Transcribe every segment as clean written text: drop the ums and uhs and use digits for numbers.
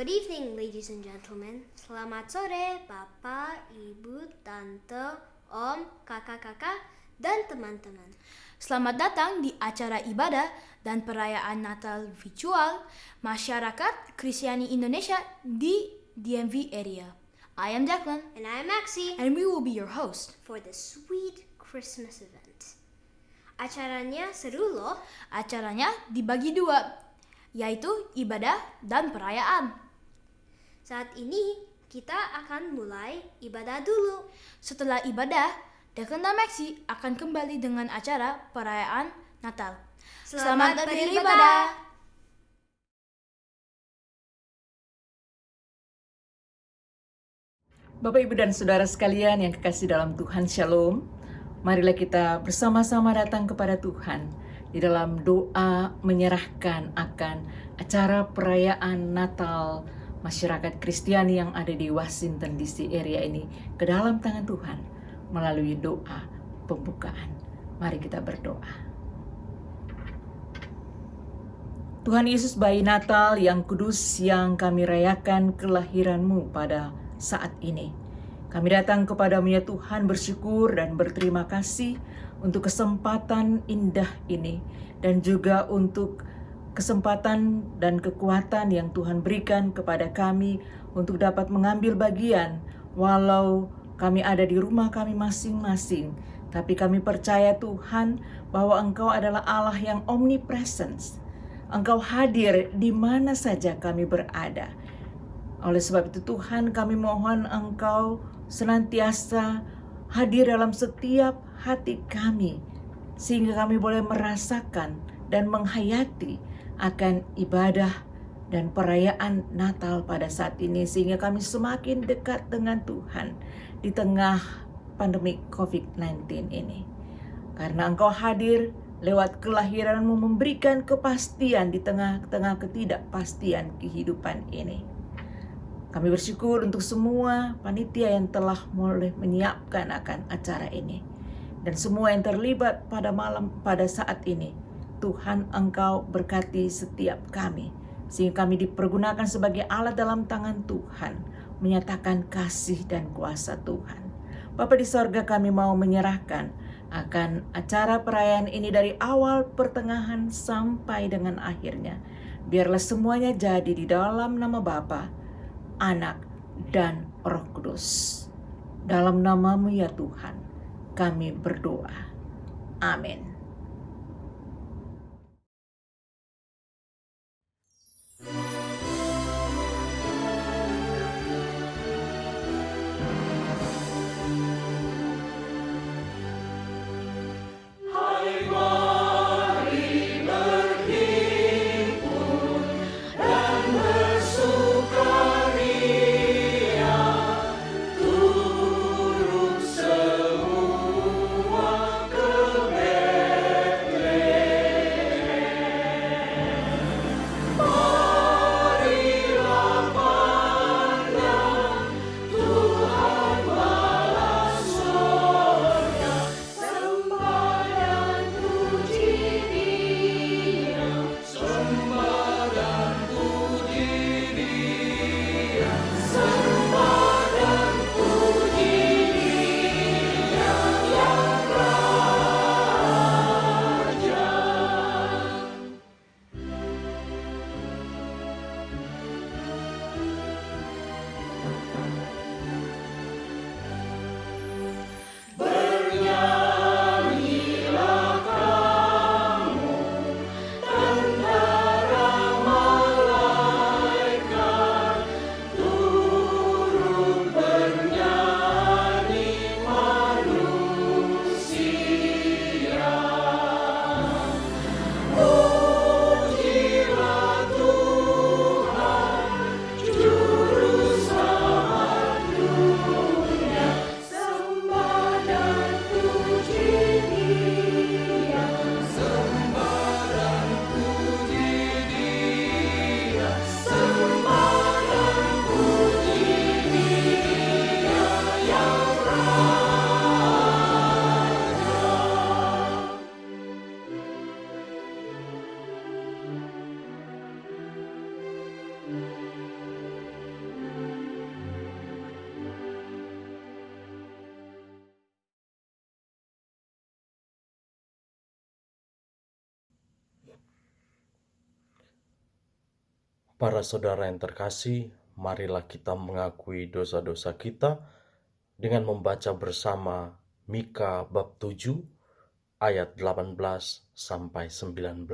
Good evening, ladies and gentlemen. Selamat sore, Bapak, Ibu, Tante, Om, kakak-kakak, dan teman-teman. Selamat datang di acara ibadah dan perayaan Natal virtual Masyarakat Kristiani Indonesia di DMV area. I am Declan, And I'm Maxie and we will be your host. for the sweet Christmas event. Acaranya seru loh. Acaranya dibagi dua, yaitu ibadah dan perayaan. Saat ini kita akan mulai ibadah dulu. Setelah ibadah, Declan dan Maxi akan kembali dengan acara perayaan Natal. Selamat beribadah! Bapak, Ibu, dan Saudara sekalian yang kekasih dalam Tuhan, Shalom. Marilah kita bersama-sama datang kepada Tuhan di dalam doa menyerahkan akan acara perayaan Natal masyarakat Kristiani yang ada di Washington DC area ini ke dalam tangan Tuhan melalui doa pembukaan. Mari kita berdoa. Tuhan Yesus, bayi Natal yang kudus yang kami rayakan kelahiran-Mu pada saat ini. Kami datang kepadamu ya Tuhan, bersyukur dan berterima kasih untuk kesempatan indah ini dan juga untuk kesempatan dan kekuatan yang Tuhan berikan kepada kami untuk dapat mengambil bagian walau kami ada di rumah kami masing-masing. Tapi kami percaya Tuhan bahwa Engkau adalah Allah yang omnipresence. Engkau hadir di mana saja kami berada. Oleh sebab itu Tuhan, kami mohon Engkau senantiasa hadir dalam setiap hati kami, sehingga kami boleh merasakan dan menghayati akan ibadah dan perayaan Natal pada saat ini, sehingga kami semakin dekat dengan Tuhan di tengah pandemi COVID-19 ini. Karena Engkau hadir lewat kelahiran-Mu memberikan kepastian di tengah-tengah ketidakpastian kehidupan ini. Kami bersyukur untuk semua panitia yang telah mulai menyiapkan akan acara ini. Dan semua yang terlibat pada saat ini. Tuhan, Engkau berkati setiap kami. Sehingga kami dipergunakan sebagai alat dalam tangan Tuhan. Menyatakan kasih dan kuasa Tuhan. Bapa di sorga, kami mau menyerahkan akan acara perayaan ini dari awal, pertengahan, sampai dengan akhirnya. Biarlah semuanya jadi di dalam nama Bapa, Anak, dan Roh Kudus. Dalam nama-Mu ya Tuhan, kami berdoa. Amin. Semua kebenaran Para saudara yang terkasih, marilah kita mengakui dosa-dosa kita dengan membaca bersama Mika bab 7 ayat 18 sampai 19.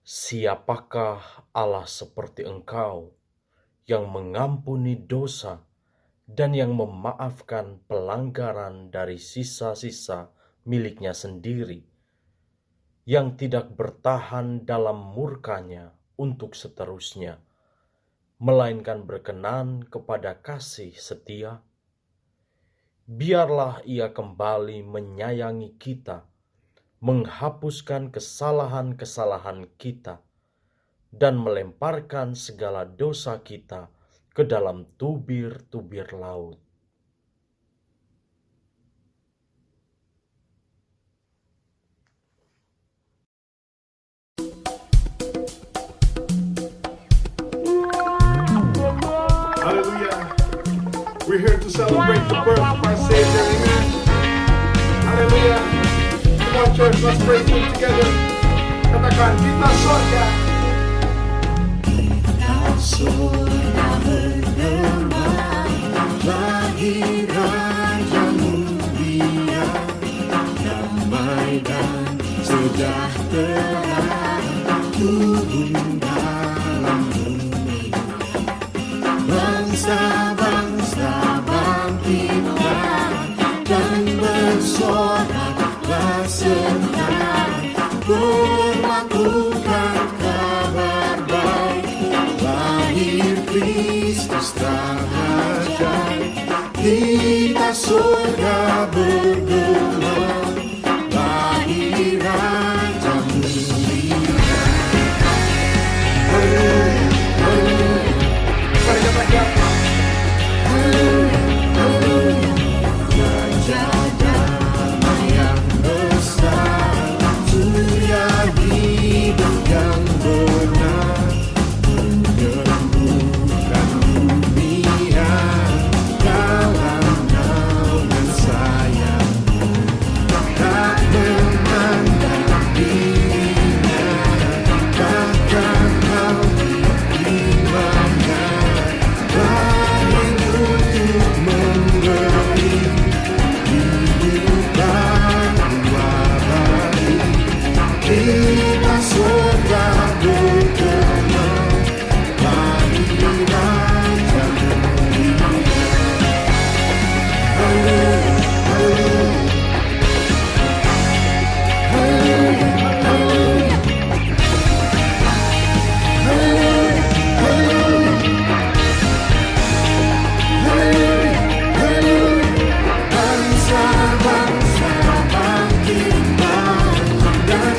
Siapakah Allah seperti Engkau yang mengampuni dosa dan yang memaafkan pelanggaran dari sisa-sisa miliknya sendiri, yang tidak bertahan dalam murkanya untuk seterusnya, melainkan berkenan kepada kasih setia? Biarlah Ia kembali menyayangi kita, menghapuskan kesalahan-kesalahan kita, dan melemparkan segala dosa kita ke dalam tubir-tubir laut. Hallelujah. We're here to celebrate the birth of our Savior. Amen. Hallelujah. Come on, church, let's praise Him together. Katakan, kita surga. Surga bergema, lahir Raja Mulia, damai dan sejahtera turun dalam bumi. Bangsa-bangsa bangkitlah dan bersoraklah serta berlakukan kabar baik. Lahir Kristus Raja, kita surga bergema, lahir Raja Mulia. Haleluya, haleluya. Mari kita katakan, Haleluya, haleluya. Raja damai yang besar, surya hidup yang benar, menyembuhkan dunia dalam naungan sayang-Mu. Tak memandang dirinya, bahkan Kau imamnya, lahir untuk memberi kehidupan abadi. Kita surga bergema, lahir Raja Mulia. Haleluya, haleluya. Haleluya, haleluya. Haleluya, haleluya. Haleluya, haleluya. Bangsa-bangsa bangkitlah dan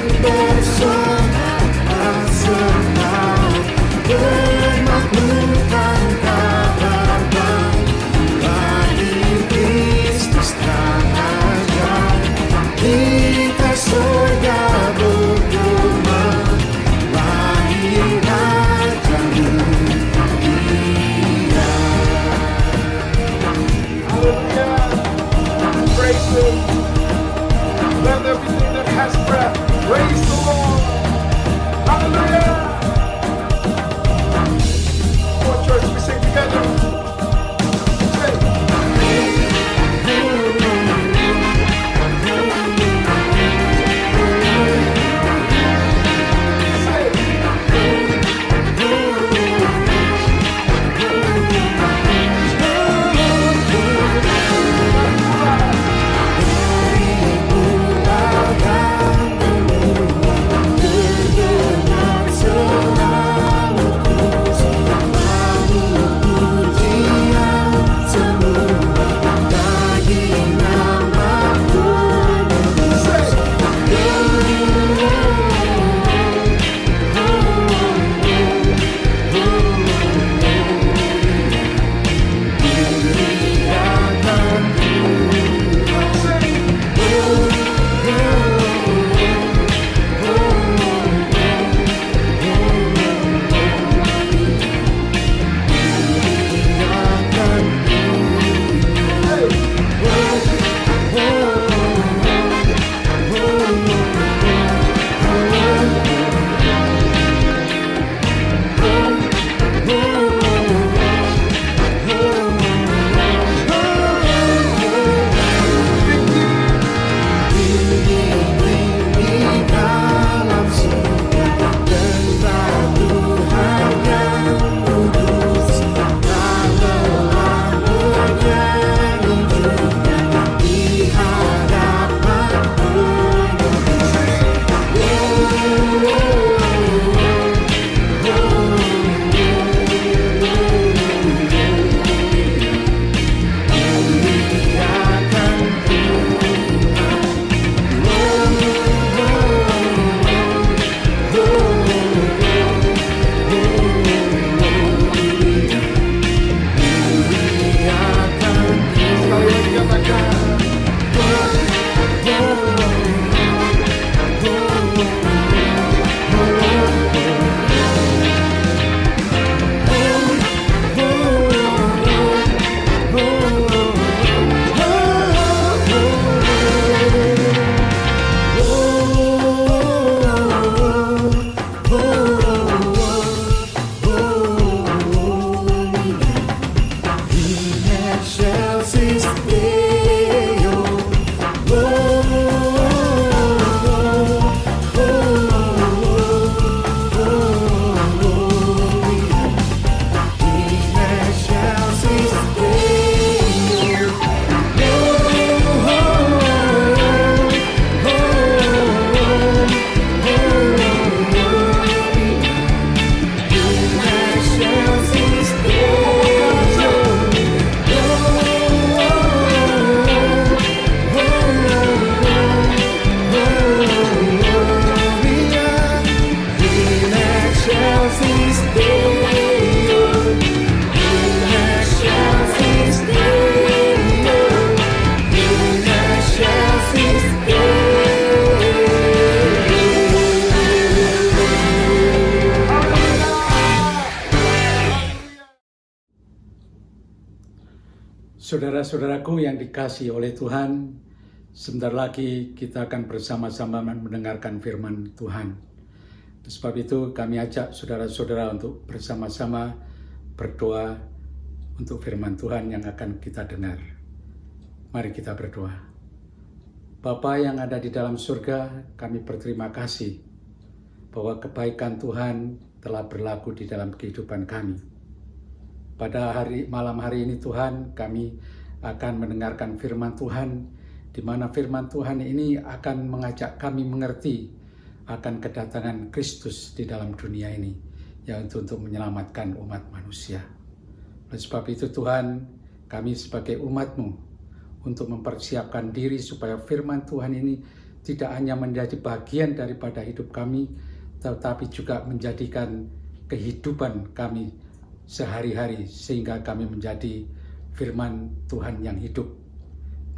Saudara-saudaraku yang dikasihi oleh Tuhan, sebentar lagi kita akan bersama-sama mendengarkan firman Tuhan. Sebab itu kami ajak saudara-saudara untuk bersama-sama berdoa untuk firman Tuhan yang akan kita dengar. Mari kita berdoa. Bapa yang ada di dalam surga, kami berterima kasih bahwa kebaikan Tuhan telah berlaku di dalam kehidupan kami. Pada malam hari ini Tuhan, kami akan mendengarkan firman Tuhan, di mana firman Tuhan ini akan mengajak kami mengerti akan kedatangan Kristus di dalam dunia ini, yaitu untuk menyelamatkan umat manusia. Oleh sebab itu Tuhan, kami sebagai umat-Mu untuk mempersiapkan diri supaya firman Tuhan ini tidak hanya menjadi bagian daripada hidup kami, tetapi juga menjadikan kehidupan kami sehari-hari, sehingga kami menjadi firman Tuhan yang hidup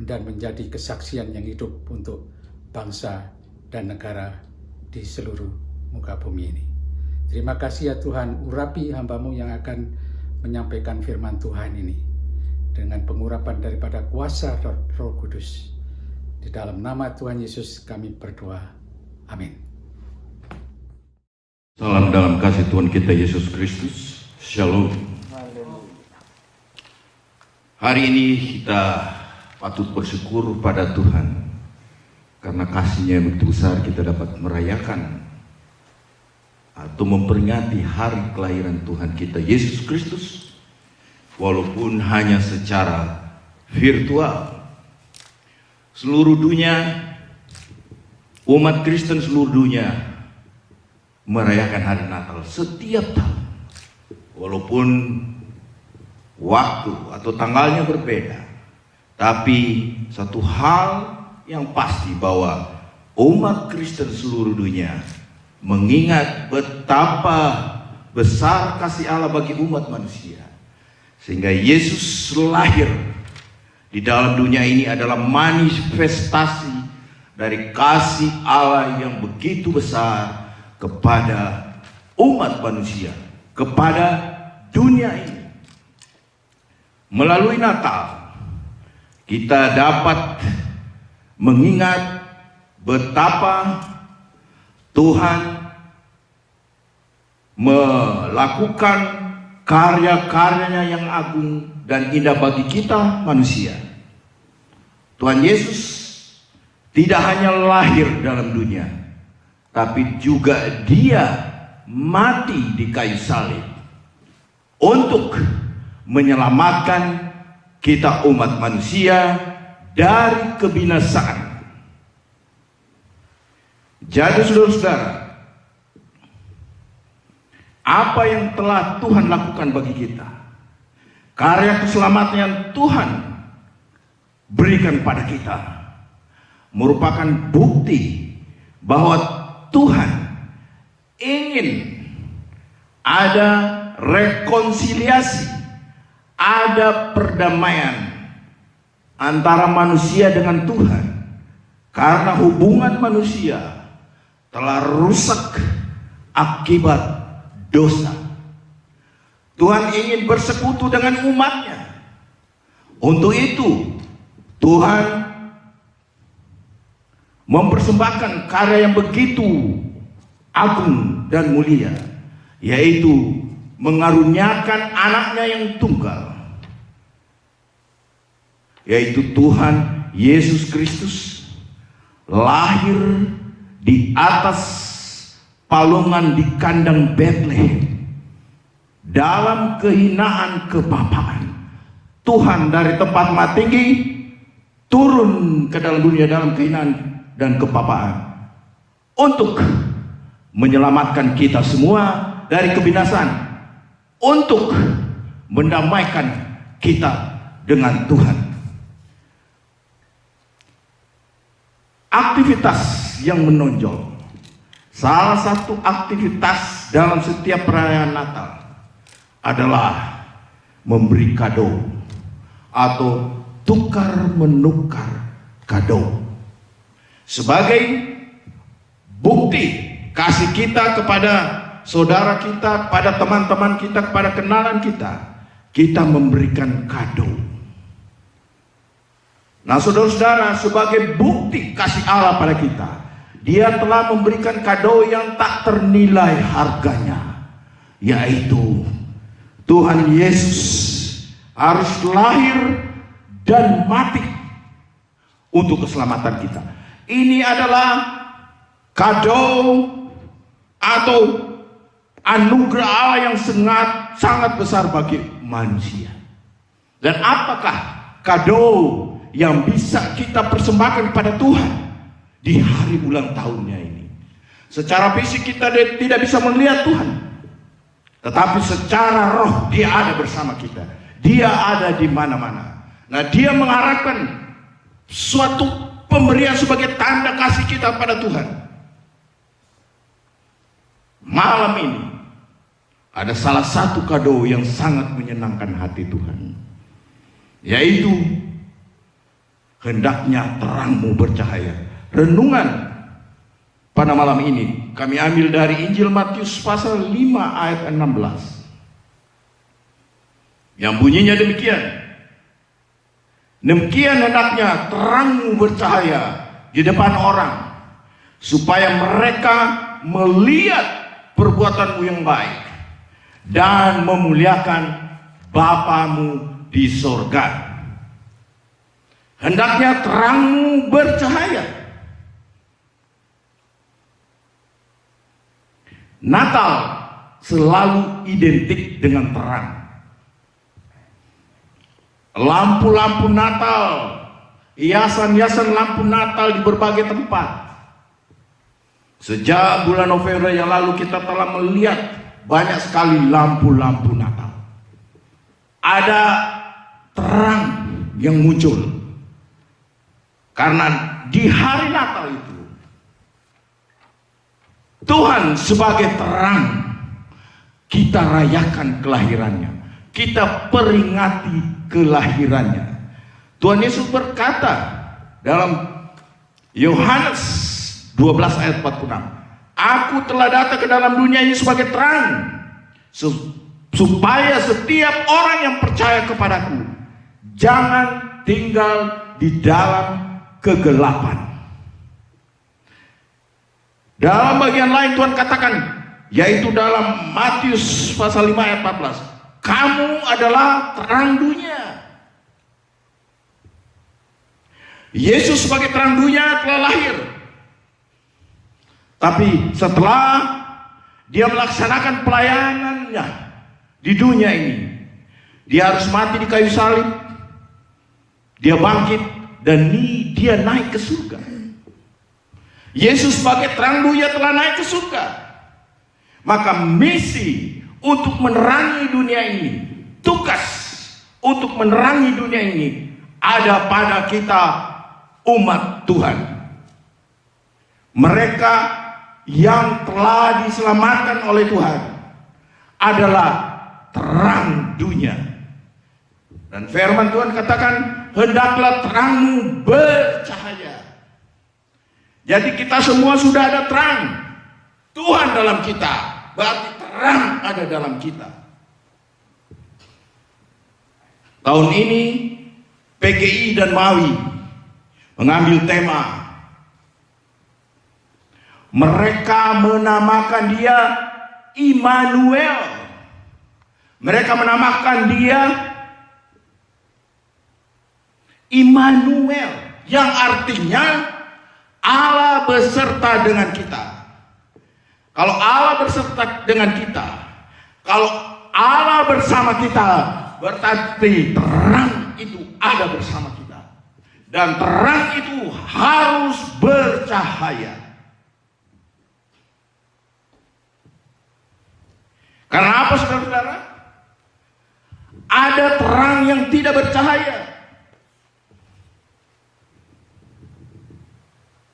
dan menjadi kesaksian yang hidup untuk bangsa dan negara di seluruh muka bumi ini. Terima kasih ya Tuhan, urapi hamba-Mu yang akan menyampaikan firman Tuhan ini dengan pengurapan daripada kuasa Roh Kudus. Di dalam nama Tuhan Yesus kami berdoa. Amin. Salam dalam kasih Tuhan kita Yesus Kristus. Shalom. Hari ini kita patut bersyukur pada Tuhan karena kasih-Nya yang begitu besar kita dapat merayakan atau memperingati hari kelahiran Tuhan kita Yesus Kristus, walaupun hanya secara virtual. Seluruh dunia, umat Kristen seluruh dunia merayakan hari Natal setiap tahun, walaupun waktu atau tanggalnya berbeda. Tapi satu hal yang pasti bahwa umat Kristen seluruh dunia mengingat betapa besar kasih Allah bagi umat manusia, sehingga Yesus lahir di dalam dunia ini adalah manifestasi dari kasih Allah yang begitu besar kepada umat manusia, kepada dunia ini. Melalui Natal kita dapat mengingat betapa Tuhan melakukan karya-karyanya yang agung dan indah bagi kita manusia. Tuhan Yesus tidak hanya lahir dalam dunia, tapi juga Dia mati di kayu salib untuk menyelamatkan kita umat manusia dari kebinasaan. Jadi saudara-saudara, apa yang telah Tuhan lakukan bagi kita, karya keselamatan yang Tuhan berikan pada kita, merupakan bukti bahwa Tuhan ingin ada rekonsiliasi, ada perdamaian antara manusia dengan Tuhan, karena hubungan manusia telah rusak akibat dosa. Tuhan ingin bersekutu dengan umatnya. Untuk itu Tuhan mempersembahkan karya yang begitu agung dan mulia, yaitu mengaruniakan anaknya yang tunggal, yaitu Tuhan Yesus Kristus, lahir di atas palungan di kandang Betlehem dalam kehinaan kebapaan. Tuhan dari tempat maha tinggi turun ke dalam dunia dalam kehinaan dan kebapaan untuk menyelamatkan kita semua dari kebinasaan, untuk mendamaikan kita dengan Tuhan. Aktivitas yang menonjol, salah satu aktivitas dalam setiap perayaan Natal adalah memberi kado atau tukar menukar kado sebagai bukti kasih kita kepada saudara kita, pada teman-teman kita, kepada kenalan kita. Kita memberikan kado. Nah, saudara-saudara, sebagai bukti kasih Allah pada kita, Dia telah memberikan kado yang tak ternilai harganya, yaitu Tuhan Yesus harus lahir dan mati untuk keselamatan kita. Ini adalah kado atau anugerah Allah yang sangat besar bagi manusia. Dan apakah kado yang bisa kita persembahkan kepada Tuhan di hari ulang tahunnya ini? Secara fisik kita tidak bisa melihat Tuhan, tetapi secara roh Dia ada bersama kita. Dia ada di mana-mana. Nah, Dia mengharapkan suatu pemberian sebagai tanda kasih kita pada Tuhan. Malam ini ada salah satu kado yang sangat menyenangkan hati Tuhan, yaitu hendaknya terangmu bercahaya. Renungan pada malam ini kami ambil dari Injil Matius pasal 5 ayat 16 yang bunyinya demikian. Demikian hendaknya terangmu bercahaya di depan orang, supaya mereka melihat perbuatanmu yang baik dan memuliakan Bapamu di sorga. Hendaknya terangmu bercahaya. Natal selalu identik dengan terang. Lampu-lampu Natal, hiasan-hiasan lampu Natal di berbagai tempat. Sejak bulan November yang lalu kita telah melihat banyak sekali lampu-lampu Natal. Ada terang yang muncul. Karena di hari Natal itu Tuhan sebagai terang, kita rayakan kelahirannya, kita peringati kelahirannya. Tuhan Yesus berkata dalam Yohanes 12 ayat 46, Aku telah datang ke dalam dunia ini sebagai terang, supaya setiap orang yang percaya kepadaku jangan tinggal di dalam kegelapan. Dalam bagian lain Tuhan katakan, yaitu dalam Matius pasal 5 ayat 14, kamu adalah terang dunia. Yesus sebagai terang dunia telah lahir. Tapi setelah Dia melaksanakan pelayanannya di dunia ini, Dia harus mati di kayu salib, Dia bangkit, dan Dia naik ke surga. Yesus sebagai terang dunia telah naik ke surga. Maka misi untuk menerangi dunia ini, tugas untuk menerangi dunia ini ada pada kita umat Tuhan. Mereka yang telah diselamatkan oleh Tuhan adalah terang dunia. Dan firman Tuhan katakan, hendaklah terangmu bercahaya. Jadi kita semua sudah ada terang Tuhan dalam kita, berarti terang ada dalam kita. Tahun ini PGI dan MAWI mengambil tema, mereka menamakan Dia Immanuel. Mereka menamakan Dia Immanuel, yang artinya Allah beserta dengan kita. Kalau Allah beserta dengan kita, kalau Allah bersama kita, berarti terang itu ada bersama kita. Dan terang itu harus bercahaya. Karena apa, saudara-saudara? Ada terang yang tidak bercahaya.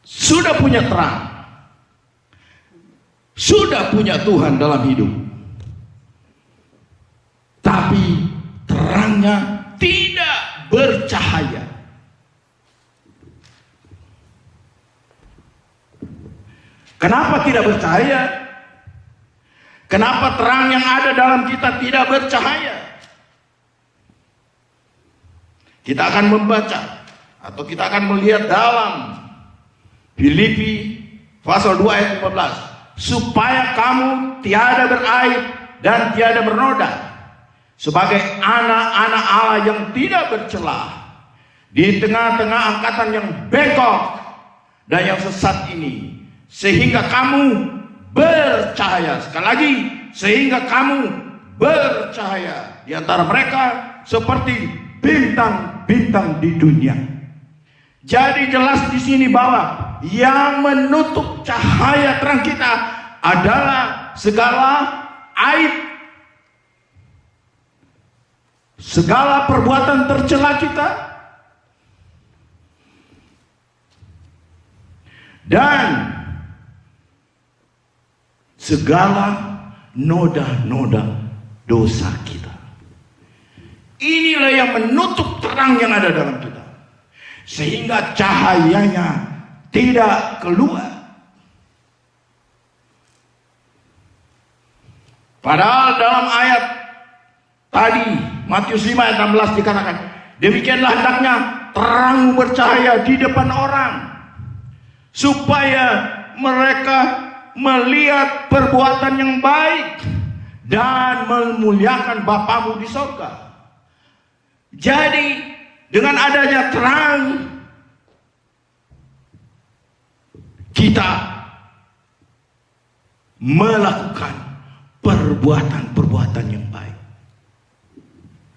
Sudah punya terang, sudah punya Tuhan dalam hidup, tapi terangnya tidak bercahaya. Kenapa tidak bercahaya? Kenapa terang yang ada dalam kita tidak bercahaya? Kita akan membaca Atau kita akan melihat dalam Filipi pasal 2 ayat 15, supaya kamu tiada beraib dan tiada bernoda, sebagai anak-anak Allah yang tidak bercelah di tengah-tengah angkatan yang bengkok dan yang sesat ini, sehingga kamu bercahaya. Sekali lagi, sehingga kamu bercahaya di antara mereka seperti bintang-bintang di dunia. Jadi jelas di sini bahwa yang menutup cahaya terang kita adalah segala aib, segala perbuatan tercela kita, dan segala noda-noda dosa kita. Inilah yang menutup terang yang ada dalam kita, sehingga cahayanya tidak keluar. Padahal dalam ayat tadi Matius 5 ayat 16 dikatakan, demikianlah hendaknya terang bercahaya di depan orang, supaya mereka melihat perbuatan yang baik dan memuliakan Bapamu di sorga. Jadi dengan adanya terang, kita melakukan perbuatan-perbuatan yang baik.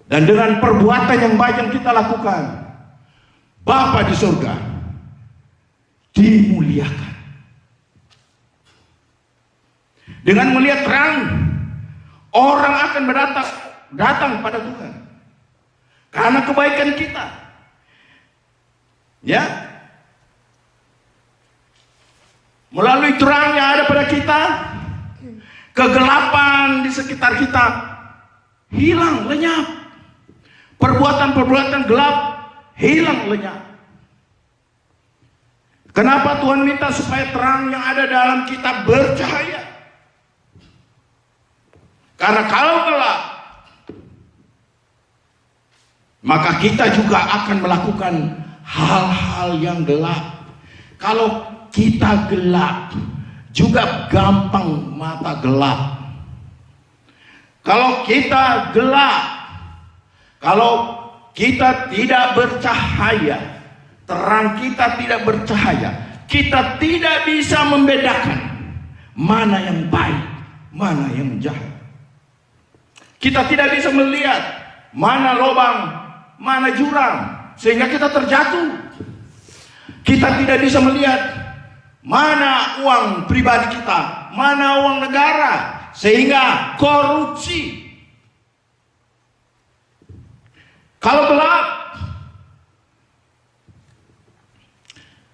Dan dengan perbuatan yang baik yang kita lakukan, Bapa di surga dimuliakan. Dengan melihat terang, orang akan datang pada Tuhan karena kebaikan kita. Ya, melalui terang yang ada pada kita, kegelapan di sekitar kita hilang lenyap. Perbuatan-perbuatan gelap hilang lenyap. Kenapa Tuhan minta supaya terang yang ada dalam kita bercahaya? Karena kalau gelap, maka kita juga akan melakukan hal-hal yang gelap. Kalau kita gelap, juga gampang mata gelap. Kalau kita gelap, kalau kita tidak bercahaya, terang kita tidak bercahaya, kita tidak bisa membedakan mana yang baik, mana yang jahat. Kita tidak bisa melihat mana lubang, mana jurang, sehingga kita terjatuh. Kita tidak bisa melihat mana uang pribadi kita, mana uang negara, sehingga korupsi. Kalau gelap,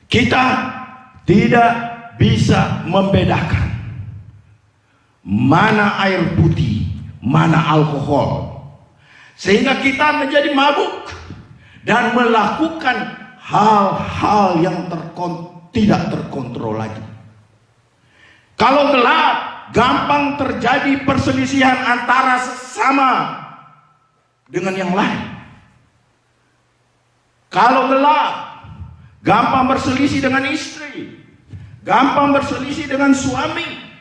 kita tidak bisa membedakan mana air putih, mana alkohol, sehingga kita menjadi mabuk dan melakukan hal-hal yang tidak terkontrol lagi. Kalau gelap, gampang terjadi perselisihan antara sesama dengan yang lain. Kalau gelap, gampang berselisih dengan istri, gampang berselisih dengan suami.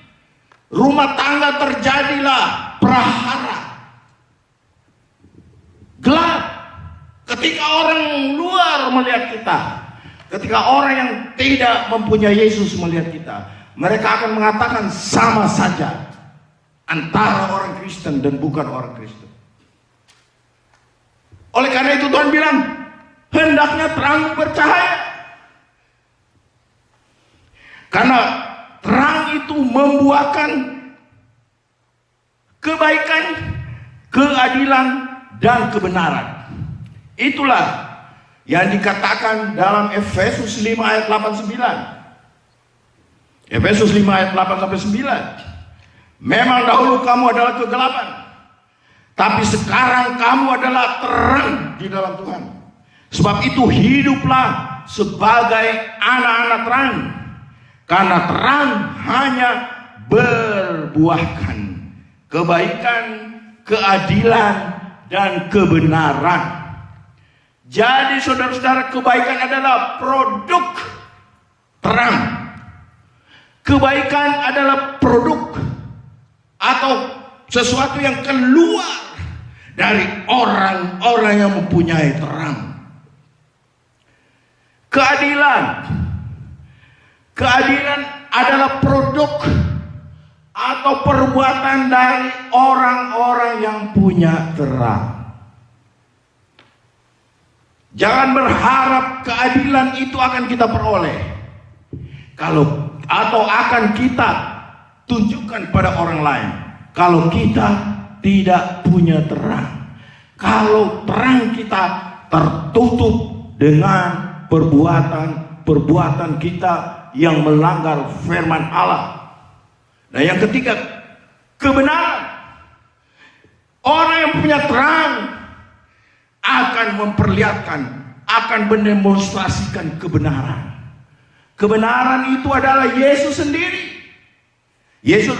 Rumah tangga terjadilah prahara. Gelap. Ketika orang luar melihat kita, ketika orang yang tidak mempunyai Yesus melihat kita, mereka akan mengatakan sama saja antara orang Kristen dan bukan orang Kristen. Oleh karena itu Tuhan bilang, hendaknya terang bercahaya. Karena terang itu membuahkan kebaikan, keadilan, dan kebenaran. Itulah yang dikatakan dalam Efesus 5 ayat 8-9. Efesus 5 ayat 8-9. Memang dahulu kamu adalah kegelapan, tapi sekarang kamu adalah terang di dalam Tuhan. Sebab itu hiduplah sebagai anak-anak terang, karena terang hanya berbuahkan kebaikan, keadilan, dan kebenaran. Jadi saudara-saudara, kebaikan adalah produk terang. Kebaikan adalah produk atau sesuatu yang keluar dari orang-orang yang mempunyai terang. Keadilan adalah produk atau perbuatan dari orang-orang yang punya terang. Jangan berharap keadilan itu akan kita peroleh atau akan kita tunjukkan pada orang lain kalau kita tidak punya terang. Kalau terang kita tertutup dengan perbuatan kita yang melanggar firman Allah. Nah, yang ketiga, kebenaran. Orang yang punya terang akan memperlihatkan, akan mendemonstrasikan kebenaran. Kebenaran itu adalah Yesus sendiri. Yesus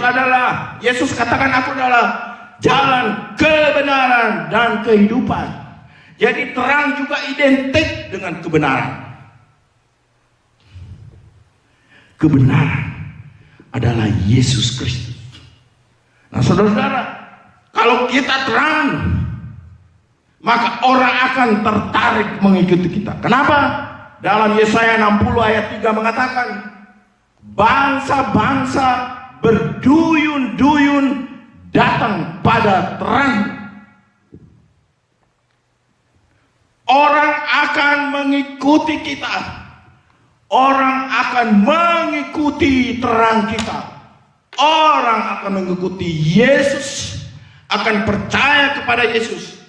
katakan, aku adalah jalan, kebenaran, dan kehidupan. Jadi terang juga identik dengan kebenaran. Kebenaran adalah Yesus Kristus. Nah, saudara-saudara, kalau kita terang, maka orang akan tertarik mengikuti kita. Kenapa? Dalam Yesaya 60 ayat 3 mengatakan, bangsa-bangsa berduyun-duyun datang pada terang. Orang akan mengikuti kita. Orang akan mengikuti terang kita. Orang akan mengikuti Yesus, akan percaya kepada Yesus.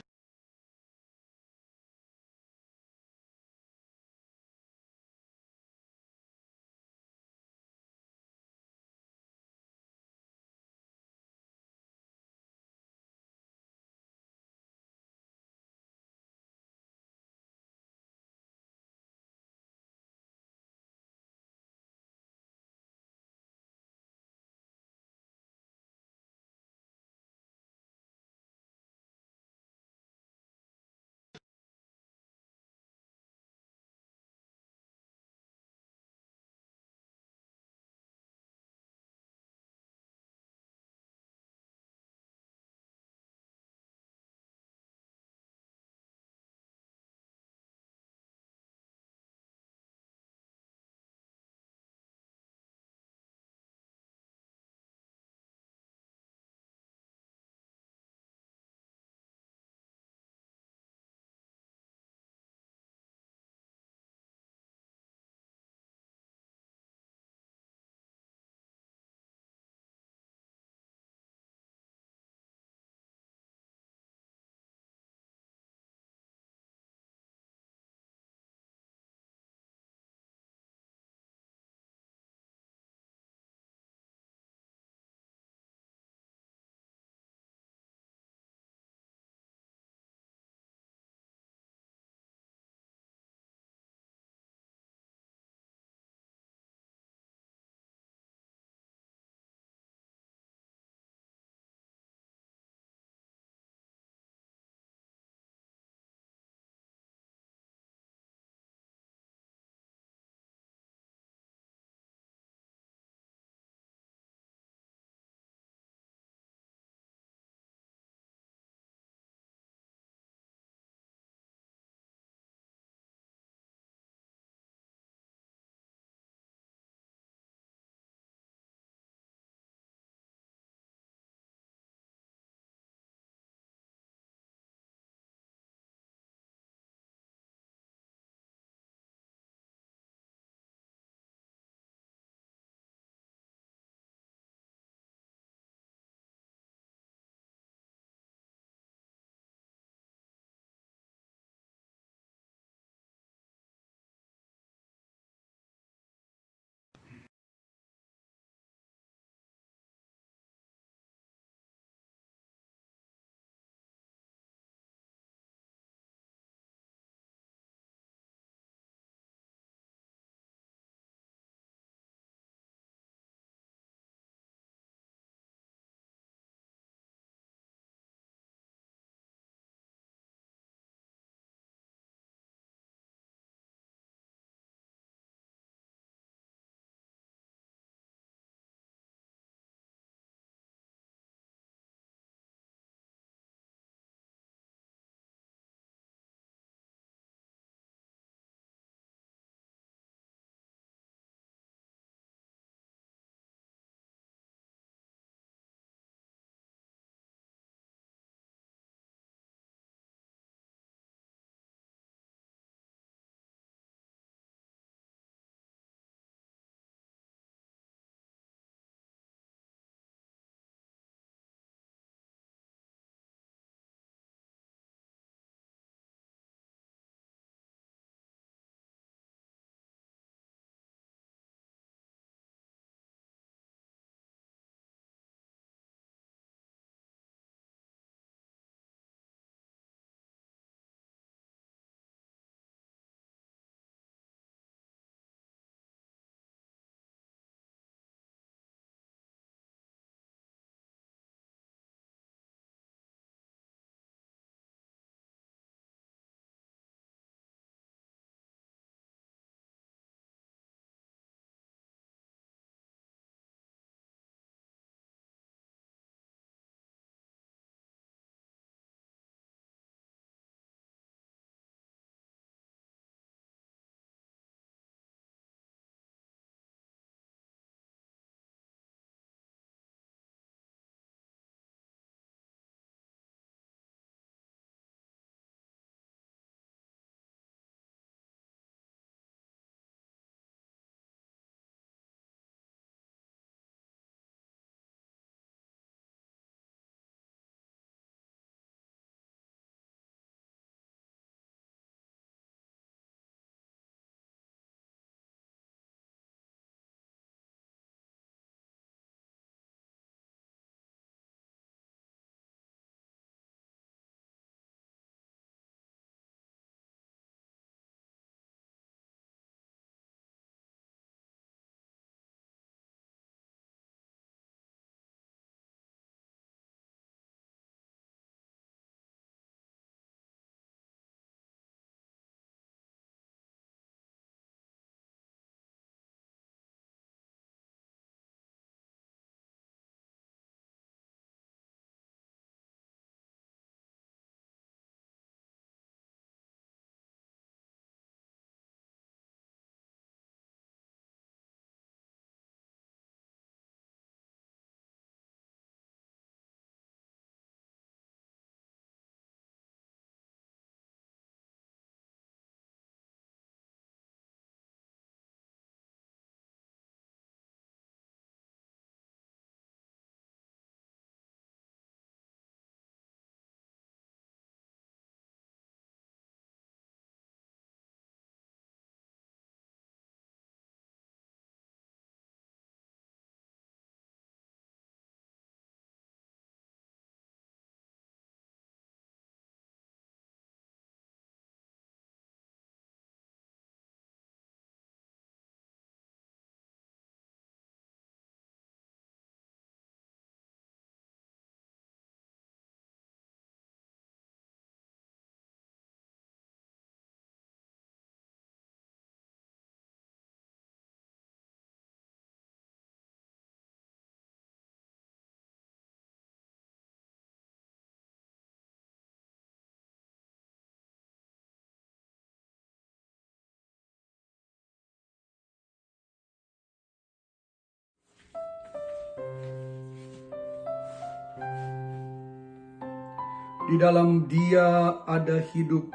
Di dalam Dia ada hidup,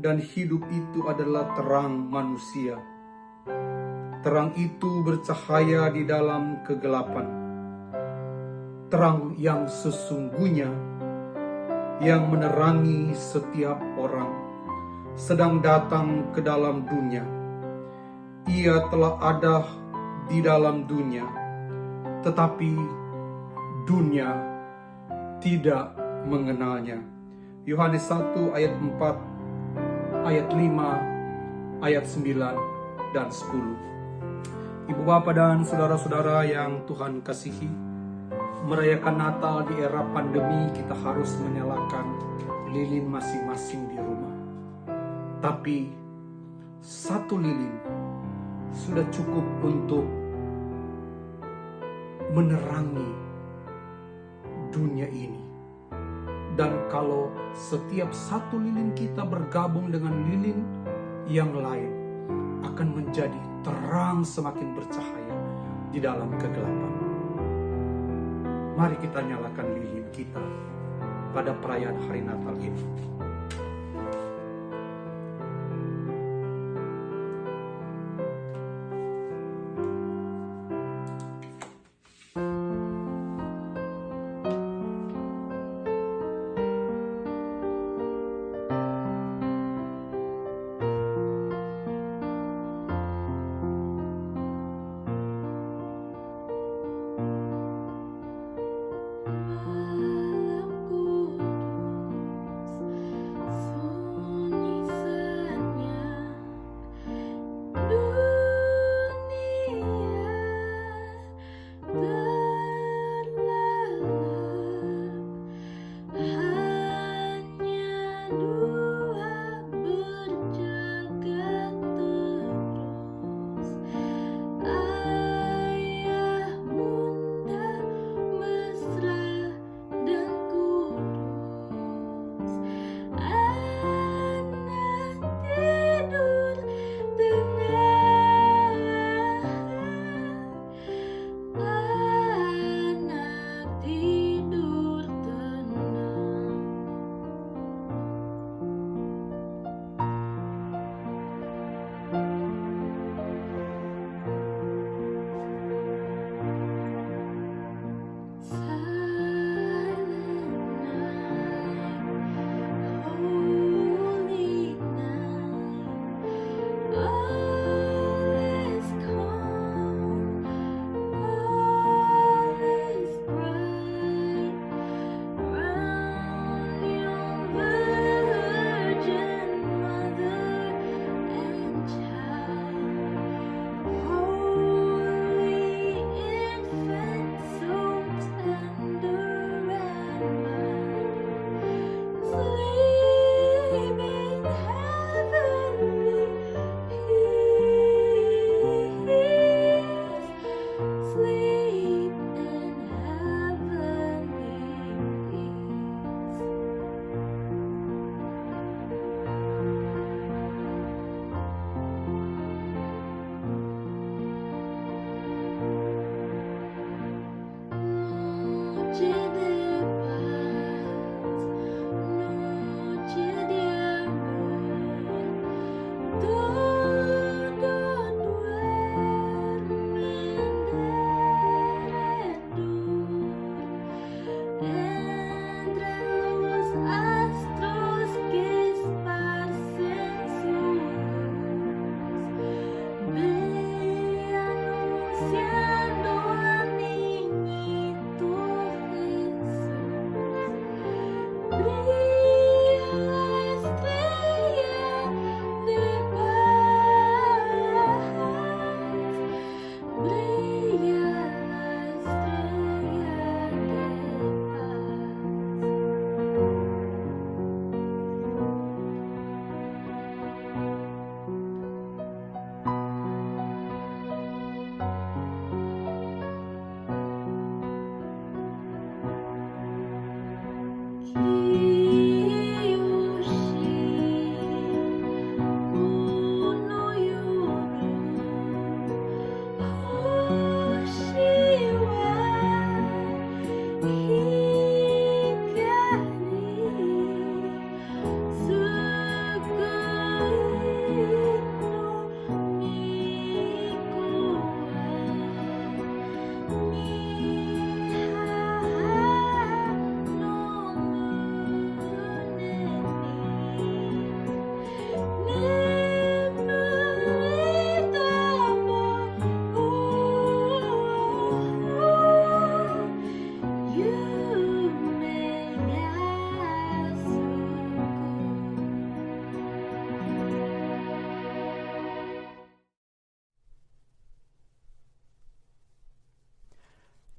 dan hidup itu adalah terang manusia. Terang itu bercahaya di dalam kegelapan. Terang yang sesungguhnya yang menerangi setiap orang sedang datang ke dalam dunia. Ia telah ada di dalam dunia, tetapi dunia tidak mengenalnya. Yohanes 1 ayat 4, ayat 5, ayat 9 dan 10. Ibu bapak dan saudara-saudara yang Tuhan kasihi, merayakan Natal di era pandemi kita harus menyalakan lilin masing-masing di rumah. Tapi satu lilin sudah cukup untuk menerangi dunia ini. Dan kalau setiap satu lilin kita bergabung dengan lilin yang lain, akan menjadi terang semakin bercahaya di dalam kegelapan. Mari kita nyalakan lilin kita pada perayaan hari Natal ini.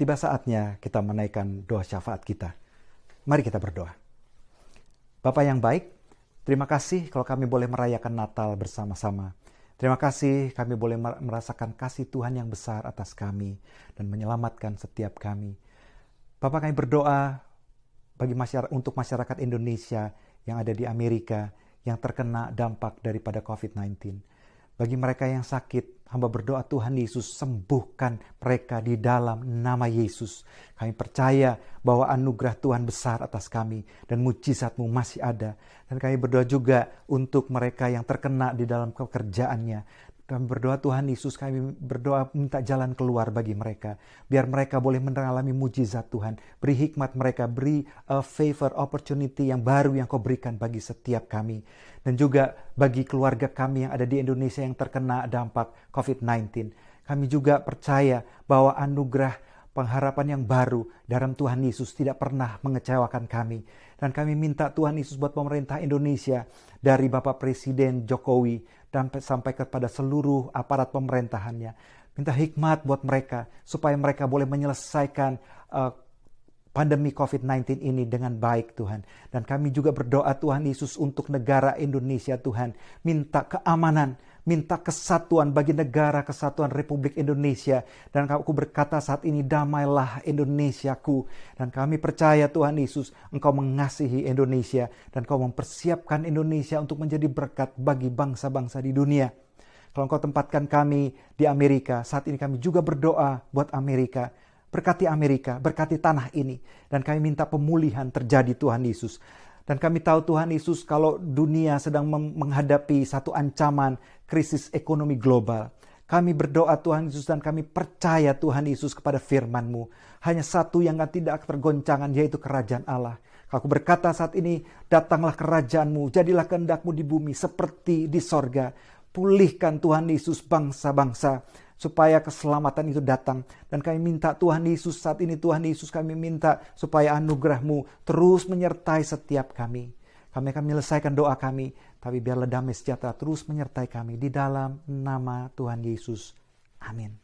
tiba saatnya kita menaikkan doa syafaat kita. Mari kita berdoa. Bapa yang baik, terima kasih kalau kami boleh merayakan Natal bersama-sama. Terima kasih kami boleh merasakan kasih Tuhan yang besar atas kami dan menyelamatkan setiap kami. Bapak, kami berdoa untuk masyarakat Indonesia yang ada di Amerika yang terkena dampak daripada COVID-19. Bagi mereka yang sakit, hamba berdoa Tuhan Yesus sembuhkan mereka di dalam nama Yesus. Kami percaya bahwa anugerah Tuhan besar atas kami dan mujizat-Mu masih ada. Dan kami berdoa juga untuk mereka yang terkena di dalam pekerjaannya. Kami berdoa Tuhan Yesus, kami berdoa minta jalan keluar bagi mereka. Biar mereka boleh mengalami mujizat Tuhan. Beri hikmat mereka, beri favor, opportunity yang baru yang Kau berikan bagi setiap kami. Dan juga bagi keluarga kami yang ada di Indonesia yang terkena dampak COVID-19. Kami juga percaya bahwa anugerah pengharapan yang baru dalam Tuhan Yesus tidak pernah mengecewakan kami. Dan kami minta Tuhan Yesus buat pemerintah Indonesia dari Bapak Presiden Jokowi dan sampai kepada seluruh aparat pemerintahannya. Minta hikmat buat mereka supaya mereka boleh menyelesaikan pandemi COVID-19 ini dengan baik Tuhan. Dan kami juga berdoa Tuhan Yesus untuk negara Indonesia Tuhan. Minta keamanan, minta kesatuan bagi negara kesatuan Republik Indonesia. Dan aku berkata saat ini, damailah Indonesiaku. Dan kami percaya Tuhan Yesus, Engkau mengasihi Indonesia. Dan Engkau mempersiapkan Indonesia untuk menjadi berkat bagi bangsa-bangsa di dunia. Kalau Engkau tempatkan kami di Amerika, saat ini kami juga berdoa buat Amerika. Berkati Amerika, berkati tanah ini. Dan kami minta pemulihan terjadi Tuhan Yesus. Dan kami tahu Tuhan Yesus kalau dunia sedang menghadapi satu ancaman krisis ekonomi global. Kami berdoa Tuhan Yesus dan kami percaya Tuhan Yesus kepada firman-Mu. Hanya satu yang tidak tergoncangan yaitu kerajaan Allah. Aku berkata saat ini, datanglah kerajaan-Mu, jadilah kehendak-Mu di bumi seperti di sorga. Pulihkan Tuhan Yesus bangsa-bangsa supaya keselamatan itu datang. Dan kami minta Tuhan Yesus saat ini, Tuhan Yesus kami minta supaya anugerah-Mu terus menyertai setiap kami. Kami akan menyelesaikan doa kami, tapi biarlah damai sejahtera terus menyertai kami di dalam nama Tuhan Yesus. Amin.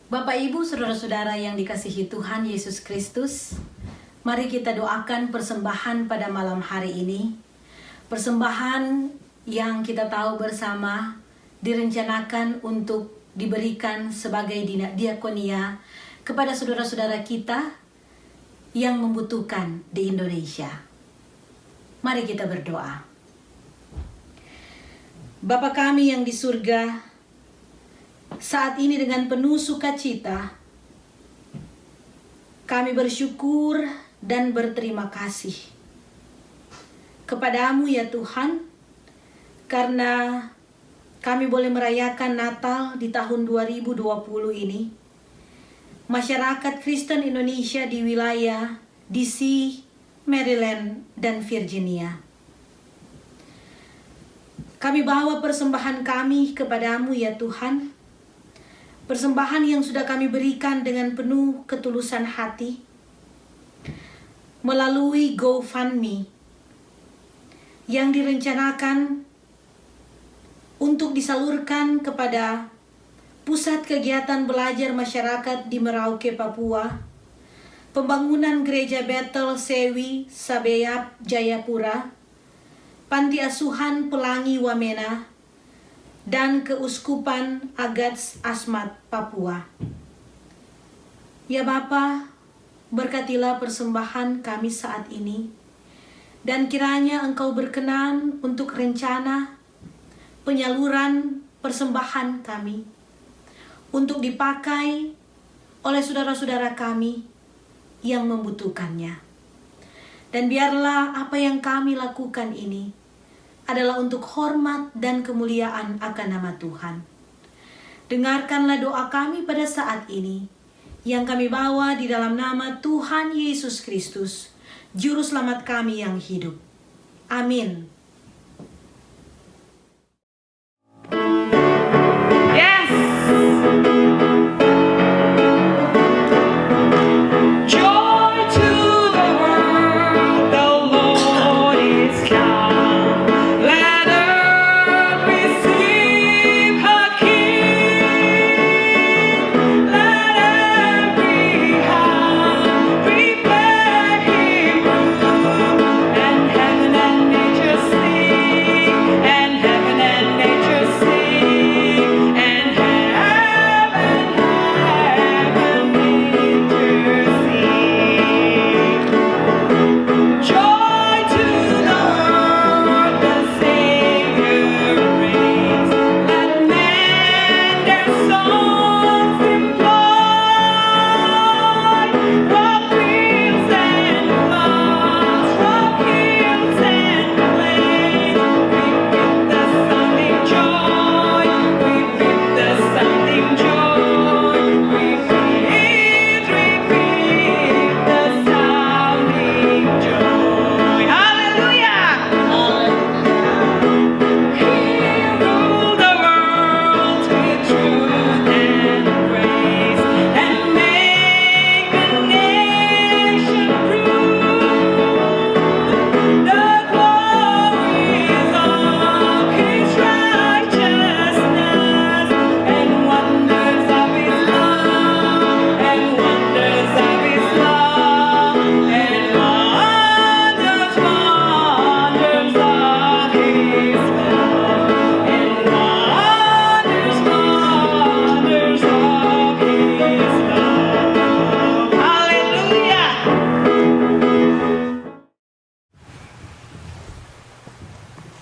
Bapak, Ibu, Saudara-saudara yang dikasihi Tuhan Yesus Kristus, mari kita doakan persembahan pada malam hari ini. Persembahan yang kita tahu bersama direncanakan untuk diberikan sebagai diakonia kepada saudara-saudara kita yang membutuhkan di Indonesia. Mari kita berdoa. Bapa kami yang di surga, saat ini dengan penuh sukacita, kami bersyukur dan berterima kasih kepadamu ya Tuhan, karena kami boleh merayakan Natal di tahun 2020 ini. Masyarakat Kristen Indonesia di wilayah DC, Maryland, dan Virginia. Kami bawa persembahan kami kepadamu ya Tuhan, persembahan yang sudah kami berikan dengan penuh ketulusan hati melalui GoFundMe yang direncanakan untuk disalurkan kepada Pusat Kegiatan Belajar Masyarakat di Merauke, Papua, pembangunan Gereja Bethel Sewi Sabeap Jayapura, Panti Asuhan Pelangi Wamena, dan Keuskupan Agats Asmat Papua. Ya Bapa, berkatilah persembahan kami saat ini, dan kiranya Engkau berkenan untuk rencana penyaluran persembahan kami untuk dipakai oleh saudara-saudara kami yang membutuhkannya. Dan biarlah apa yang kami lakukan ini adalah untuk hormat dan kemuliaan akan nama Tuhan. Dengarkanlah doa kami pada saat ini, yang kami bawa di dalam nama Tuhan Yesus Kristus, Juru Selamat kami yang hidup. Amin. Yes! Joy to the world, the Lord is come. Let earth receive her King. Let every heart prepare Him room, and heaven and nature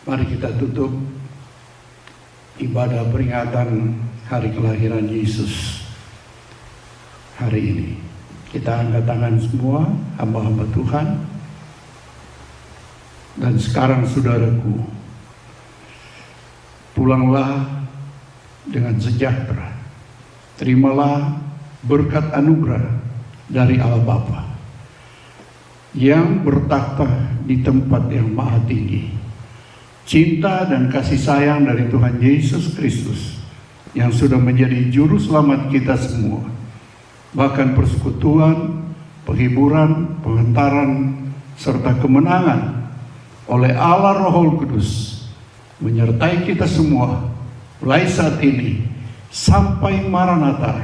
Mari kita tutup ibadah peringatan hari kelahiran Yesus hari ini. Kita angkat tangan semua, hamba-hamba Tuhan. Dan sekarang saudaraku, pulanglah dengan sejahtera. Terimalah berkat anugerah dari Allah Bapa yang bertakhta di tempat yang maha tinggi. Cinta dan kasih sayang dari Tuhan Yesus Kristus yang sudah menjadi juru selamat kita semua. Bahkan persekutuan, penghiburan, penghantaran, serta kemenangan oleh Allah Roh Kudus menyertai kita semua mulai saat ini sampai Maranatha,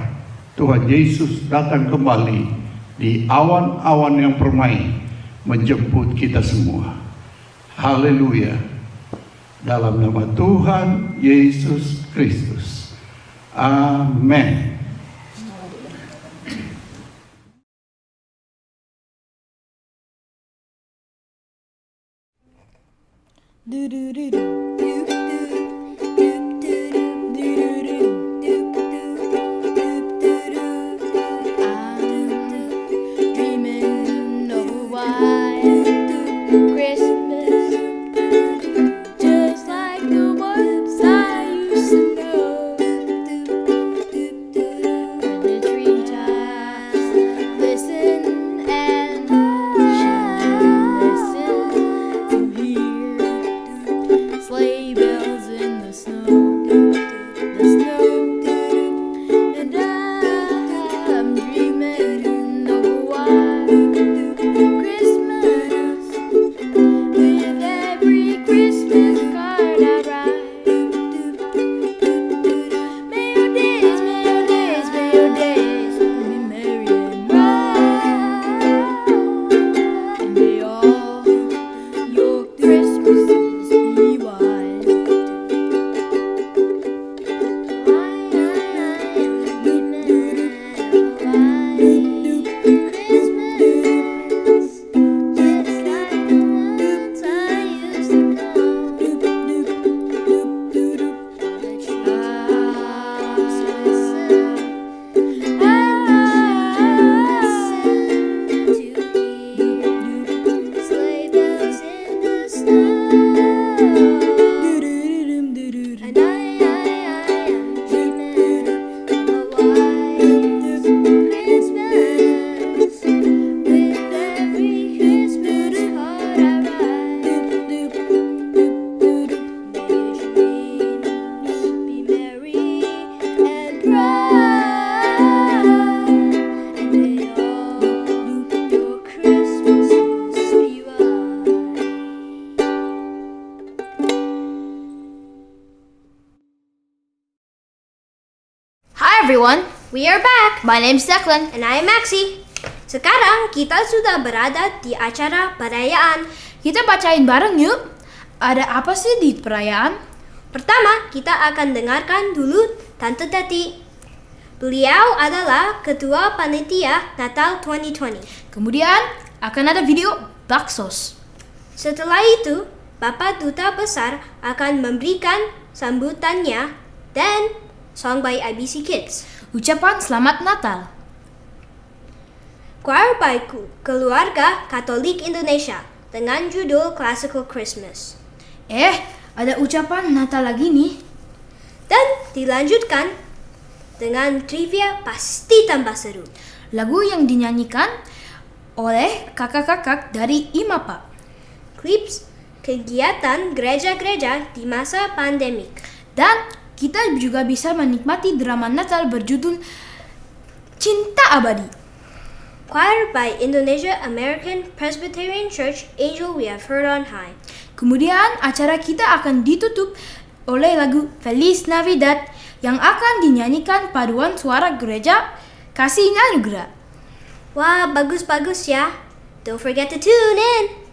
Tuhan Yesus datang kembali di awan-awan yang permai menjemput kita semua. Haleluya. Dalam nama Tuhan Yesus Kristus. Amin. Dreaming of a white Christmas, just like the ones I used to know. When the treetops glisten and listen to hear sleigh bells in the snow, and I'm dreaming of a white Christmas with every Christmas card I write. May your days, may your days, may your days be merry and bright, and may all your Christmases be white. Hi everyone, We are back. my name's Declan. And I am Maxi. Sekarang kita sudah berada di acara perayaan. Kita bacain bareng yuk. Ada apa sih di perayaan? Pertama, kita akan dengarkan dulu Tante Tati. Beliau adalah Ketua Panitia Natal 2020. Kemudian akan ada video baksos. Setelah itu, Bapak Duta Besar akan memberikan sambutannya dan song by IBC Kids. Ucapan Selamat Natal. Choir by Keluarga Katolik Indonesia dengan judul Classical Christmas. Ada ucapan Natal lagi nih. Dan dilanjutkan dengan trivia pasti tambah seru. Lagu yang dinyanyikan oleh kakak-kakak dari IMAPA. Clips kegiatan gereja-gereja di masa pandemik. Dan kita juga bisa menikmati drama Natal berjudul Cinta Abadi. Choir by Indonesia American Presbyterian Church, Angel We Have Heard on High. Kemudian acara kita akan ditutup oleh lagu Feliz Navidad yang akan dinyanyikan paduan suara gereja Kasih Anugerah. Wah, bagus-bagus ya. Don't forget to tune in.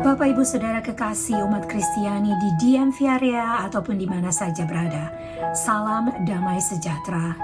Bapak Ibu Saudara kekasih umat Kristiani di DMV area ataupun di mana saja berada, salam damai sejahtera.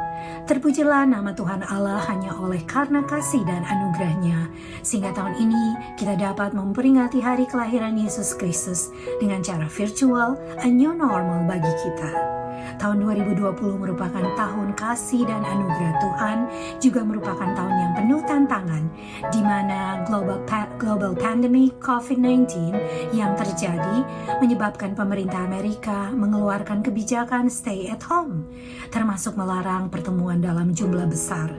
Terpujilah nama Tuhan Allah hanya oleh karena kasih dan anugerahnya, sehingga tahun ini kita dapat memperingati hari kelahiran Yesus Kristus dengan cara virtual, a new normal bagi kita. Tahun 2020 merupakan tahun kasih dan anugerah Tuhan, juga merupakan tahun yang penuh tantangan, di mana global pandemic COVID-19 yang terjadi menyebabkan pemerintah Amerika mengeluarkan kebijakan stay at home, termasuk melarang pertemuan dalam jumlah besar.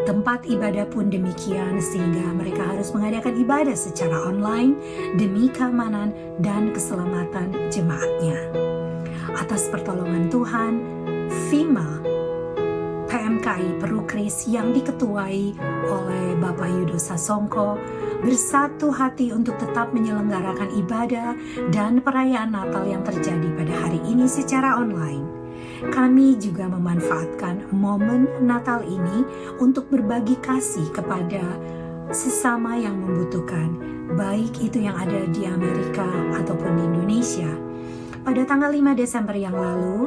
Tempat ibadah pun demikian, sehingga mereka harus mengadakan ibadah secara online demi keamanan dan keselamatan jemaatnya. Atas pertolongan Tuhan, FEMA, PMKI Perukris yang diketuai oleh Bapak Yudo Sasongko bersatu hati untuk tetap menyelenggarakan ibadah dan perayaan Natal yang terjadi pada hari ini secara online. Kami juga memanfaatkan momen Natal ini untuk berbagi kasih kepada sesama yang membutuhkan, baik itu yang ada di Amerika ataupun di Indonesia. Pada tanggal 5 Desember yang lalu,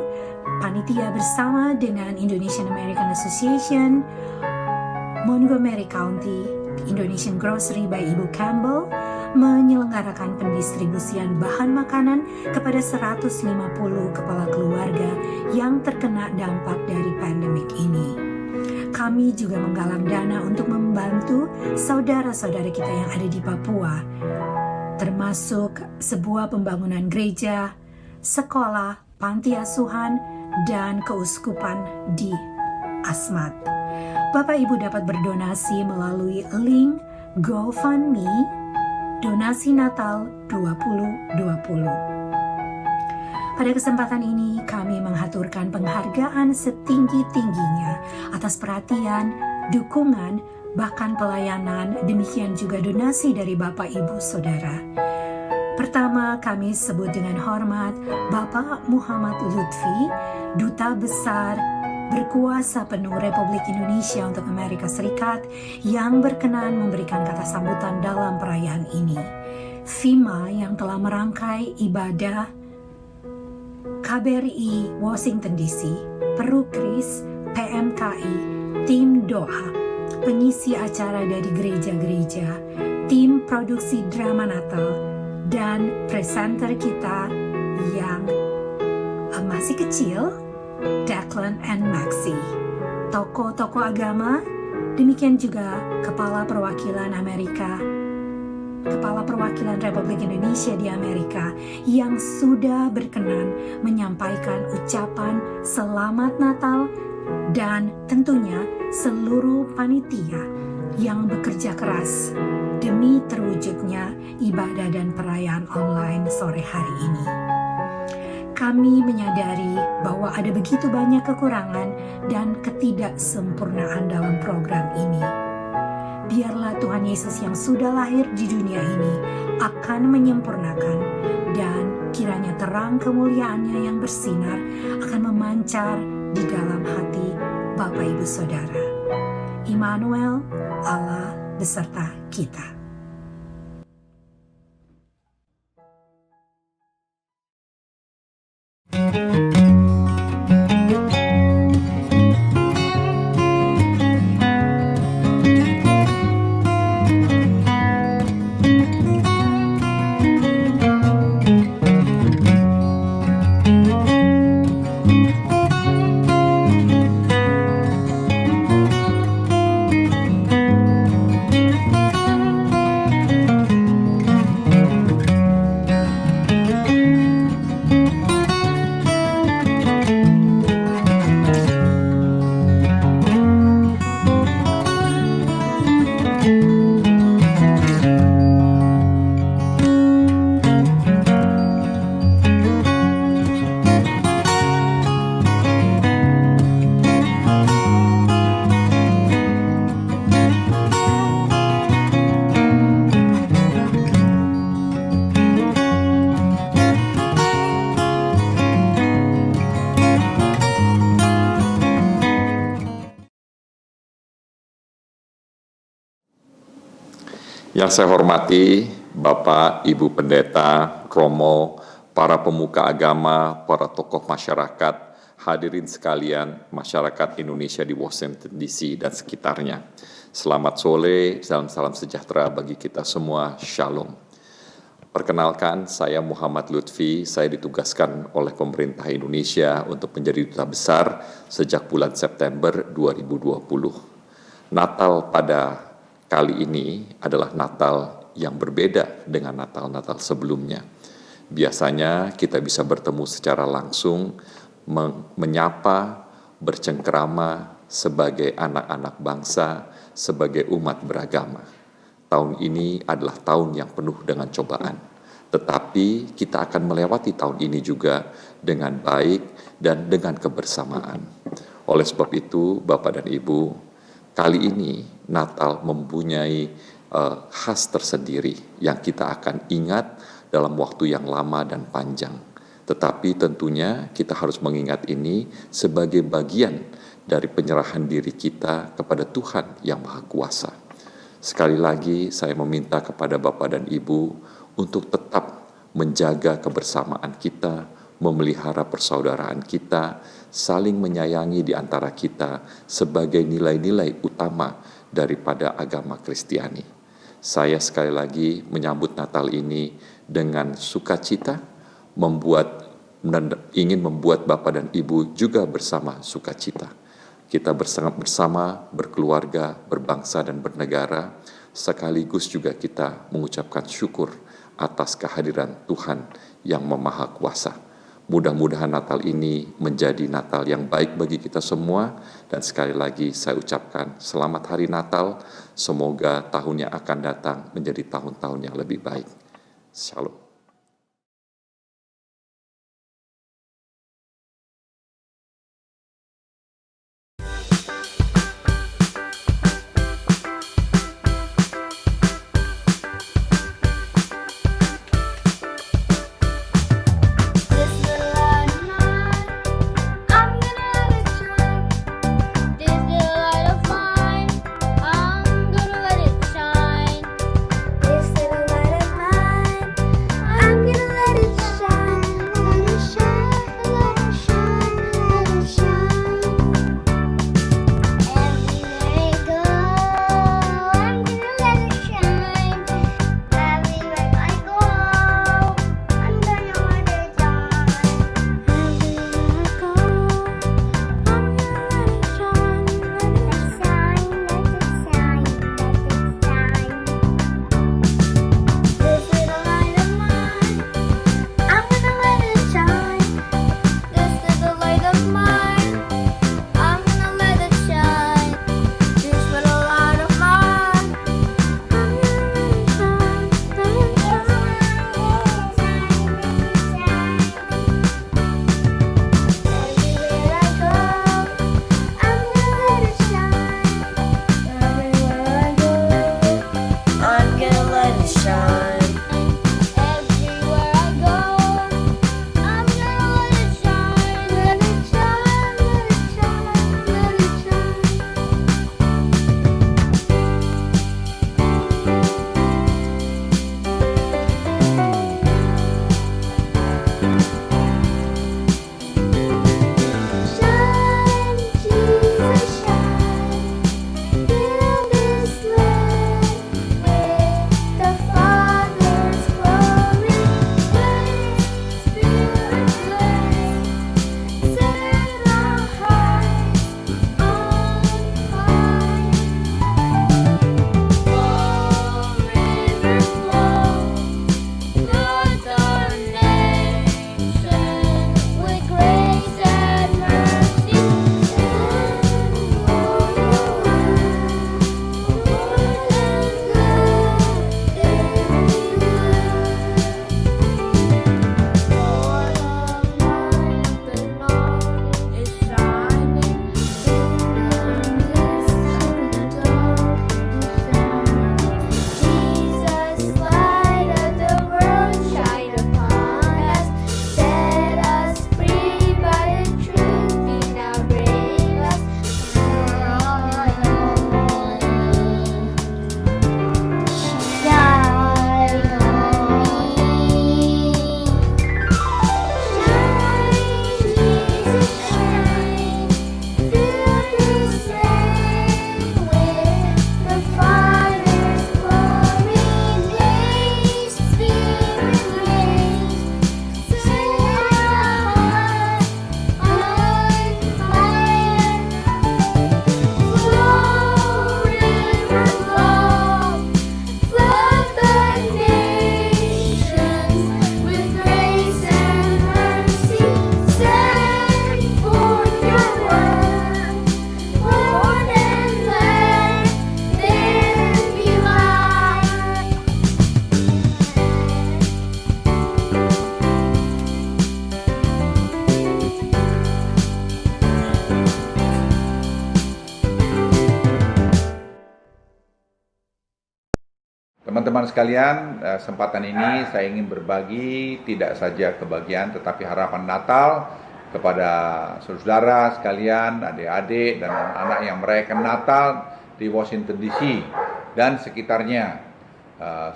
panitia bersama dengan Indonesian American Association, Montgomery County, Indonesian Grocery by Ibu Campbell, menyelenggarakan pendistribusian bahan makanan kepada 150 kepala keluarga yang terkena dampak dari pandemik ini. Kami juga menggalang dana untuk membantu saudara-saudara kita yang ada di Papua, termasuk sebuah pembangunan gereja, sekolah, panti asuhan, dan keuskupan di Asmat. Bapak Ibu dapat berdonasi melalui link GoFundMe Donasi Natal 2020. Pada kesempatan ini kami menghaturkan penghargaan setinggi-tingginya atas perhatian, dukungan, bahkan pelayanan, demikian juga donasi dari Bapak Ibu Saudara. Pertama, kami sebut dengan hormat Bapak Muhammad Lutfi, Duta Besar berkuasa penuh Republik Indonesia untuk Amerika Serikat, yang berkenan memberikan kata sambutan dalam perayaan ini. FEMA yang telah merangkai ibadah, KBRI Washington DC, Perukris, PMKI, tim doa, pengisi acara dari gereja-gereja, tim produksi drama Natal, dan presenter kita yang masih kecil, Declan and Maxi, tokoh-tokoh agama, demikian juga Kepala Perwakilan Amerika, Kepala Perwakilan Republik Indonesia di Amerika yang sudah berkenan menyampaikan ucapan Selamat Natal, dan tentunya seluruh panitia yang bekerja keras demi terwujudnya ibadah dan perayaan online sore hari ini. Kami menyadari bahwa ada begitu banyak kekurangan dan ketidaksempurnaan dalam program ini. Biarlah Tuhan Yesus yang sudah lahir di dunia ini akan menyempurnakan, dan kiranya terang kemuliaannya yang bersinar akan memancar di dalam hati Bapak Ibu Saudara. Immanuel, Allah beserta kita. Yang saya hormati Bapak, Ibu Pendeta, Romo, para pemuka agama, para tokoh masyarakat, hadirin sekalian, masyarakat Indonesia di Washington DC dan sekitarnya. Selamat sore, salam sejahtera bagi kita semua, Shalom. Perkenalkan, saya Muhammad Lutfi, saya ditugaskan oleh pemerintah Indonesia untuk menjadi duta besar sejak bulan September 2020. Natal pada kali ini adalah Natal yang berbeda dengan Natal-Natal sebelumnya. Biasanya kita bisa bertemu secara langsung, menyapa, bercengkerama sebagai anak-anak bangsa, sebagai umat beragama. Tahun ini adalah tahun yang penuh dengan cobaan. Tetapi kita akan melewati tahun ini juga dengan baik dan dengan kebersamaan. Oleh sebab itu, Bapak dan Ibu, kali ini Natal mempunyai khas tersendiri yang kita akan ingat dalam waktu yang lama dan panjang. Tetapi tentunya kita harus mengingat ini sebagai bagian dari penyerahan diri kita kepada Tuhan yang Maha Kuasa. Sekali lagi saya meminta kepada Bapak dan Ibu untuk tetap menjaga kebersamaan kita, memelihara persaudaraan kita, saling menyayangi di antara kita sebagai nilai-nilai utama daripada agama Kristiani. Saya sekali lagi menyambut Natal ini dengan sukacita, ingin membuat Bapak dan Ibu juga bersama sukacita. Kita bersama berkeluarga, berbangsa dan bernegara, sekaligus juga kita mengucapkan syukur atas kehadiran Tuhan yang Maha Kuasa. Mudah-mudahan Natal ini menjadi Natal yang baik bagi kita semua, dan sekali lagi saya ucapkan selamat hari Natal. Semoga tahun yang akan datang menjadi tahun-tahun yang lebih baik. Shalom. This little light of mine, Teman-teman sekalian, kesempatan ini saya ingin berbagi tidak saja kebahagiaan tetapi harapan Natal kepada saudara sekalian, adik-adik dan anak-anak yang merayakan Natal di Washington DC dan sekitarnya.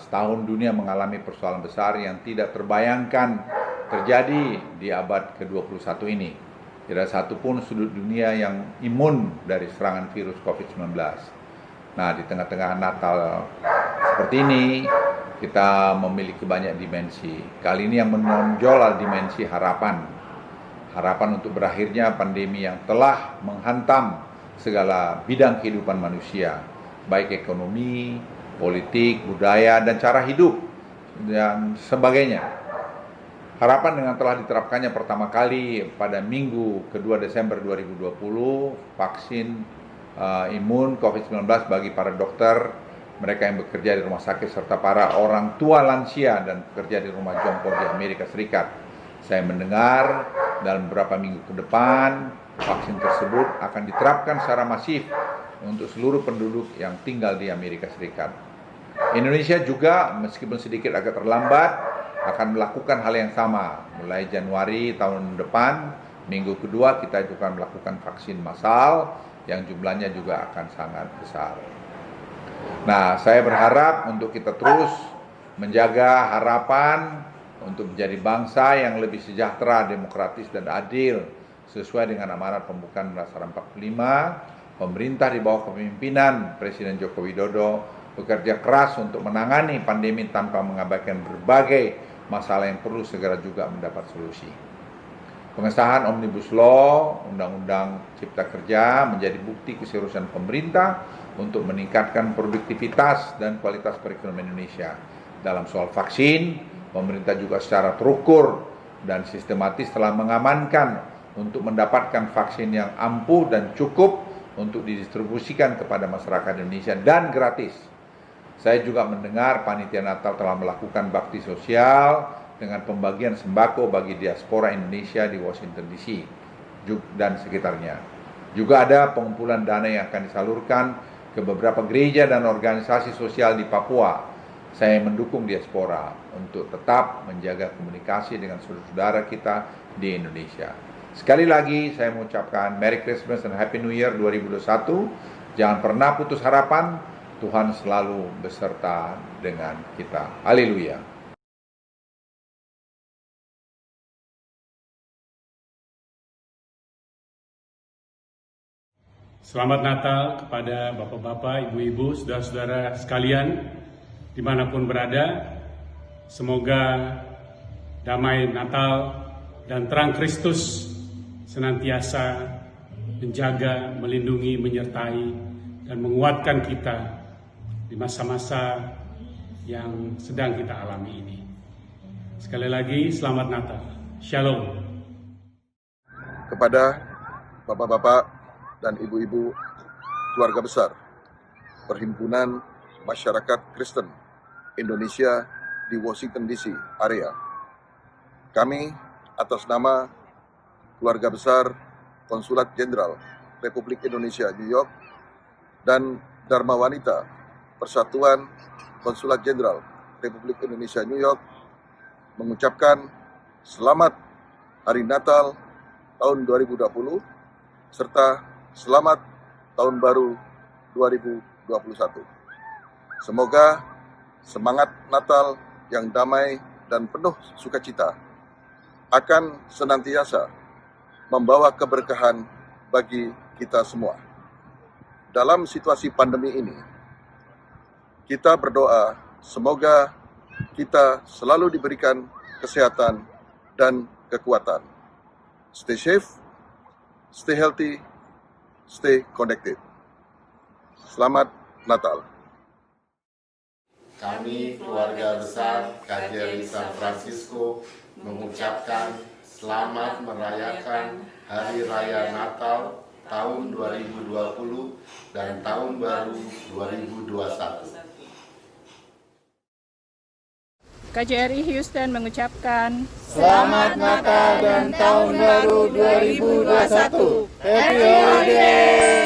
Setahun dunia mengalami persoalan besar yang tidak terbayangkan terjadi di abad ke-21 ini. Tidak satu pun sudut dunia yang imun dari serangan virus COVID-19. Nah, di tengah-tengah Natal seperti ini, kita memiliki banyak dimensi. Kali ini yang menonjol adalah dimensi harapan. Harapan untuk berakhirnya pandemi yang telah menghantam segala bidang kehidupan manusia, baik ekonomi, politik, budaya, dan cara hidup, dan sebagainya. Harapan dengan telah diterapkannya pertama kali pada Minggu ke-2 Desember 2020, vaksin imun COVID-19 bagi para dokter, mereka yang bekerja di rumah sakit, serta para orang tua lansia dan bekerja di rumah jompo di Amerika Serikat. Saya mendengar dalam beberapa minggu ke depan, vaksin tersebut akan diterapkan secara masif untuk seluruh penduduk yang tinggal di Amerika Serikat. Indonesia juga, meskipun sedikit agak terlambat, akan melakukan hal yang sama. Mulai Januari tahun depan, minggu kedua kita juga akan melakukan vaksin massal yang jumlahnya juga akan sangat besar. Nah, saya berharap untuk kita terus menjaga harapan untuk menjadi bangsa yang lebih sejahtera, demokratis, dan adil sesuai dengan amanat pembukaan Undang-Undang 45. Pemerintah di bawah kepemimpinan Presiden Joko Widodo bekerja keras untuk menangani pandemi tanpa mengabaikan berbagai masalah yang perlu segera juga mendapat solusi. Pengesahan Omnibus Law, Undang-Undang Cipta Kerja menjadi bukti keseriusan pemerintah untuk meningkatkan produktivitas dan kualitas perekonomian Indonesia. Dalam soal vaksin, pemerintah juga secara terukur dan sistematis telah mengamankan untuk mendapatkan vaksin yang ampuh dan cukup untuk didistribusikan kepada masyarakat Indonesia dan gratis. Saya juga mendengar panitia Natal telah melakukan bakti sosial dengan pembagian sembako bagi diaspora Indonesia di Washington DC dan sekitarnya. Juga ada pengumpulan dana yang akan disalurkan ke beberapa gereja dan organisasi sosial di Papua. Saya mendukung diaspora untuk tetap menjaga komunikasi dengan saudara-saudara kita di Indonesia. Sekali lagi saya mengucapkan Merry Christmas and Happy New Year 2021. Jangan pernah putus harapan. Tuhan selalu beserta dengan kita. Haleluya. Selamat Natal kepada Bapak-Bapak, Ibu-Ibu, Saudara-saudara sekalian dimanapun berada. Semoga damai Natal dan terang Kristus senantiasa menjaga, melindungi, menyertai, dan menguatkan kita di masa-masa yang sedang kita alami ini. Sekali lagi, selamat Natal. Shalom. Kepada Bapak-Bapak dan Ibu-Ibu keluarga besar Perhimpunan Masyarakat Kristen Indonesia di Washington DC area, kami atas nama Keluarga Besar Konsulat Jenderal Republik Indonesia New York dan Dharma Wanita Persatuan Konsulat Jenderal Republik Indonesia New York mengucapkan selamat Hari Natal tahun 2020 serta selamat Tahun Baru 2021. Semoga semangat Natal yang damai dan penuh sukacita akan senantiasa membawa keberkahan bagi kita semua. Dalam situasi pandemi ini, kita berdoa semoga kita selalu diberikan kesehatan dan kekuatan. Stay safe, stay healthy, stay connected. Selamat Natal. Kami keluarga besar KJRI San Francisco mengucapkan selamat merayakan Hari Raya Natal tahun 2020 dan Tahun Baru 2021. KJRI Houston mengucapkan Selamat Natal dan Tahun Baru 2021. Happy Holiday!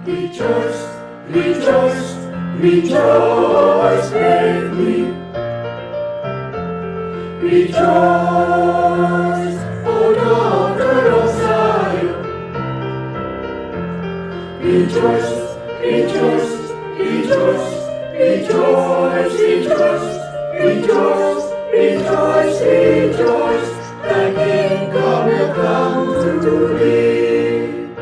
Rejoice, rejoice, rejoice greatly. Rejoice, O daughter of Zion. Rejoice, rejoice, rejoice, rejoice, rejoice, rejoice, rejoice, rejoice. Thy kingdom will come to thee.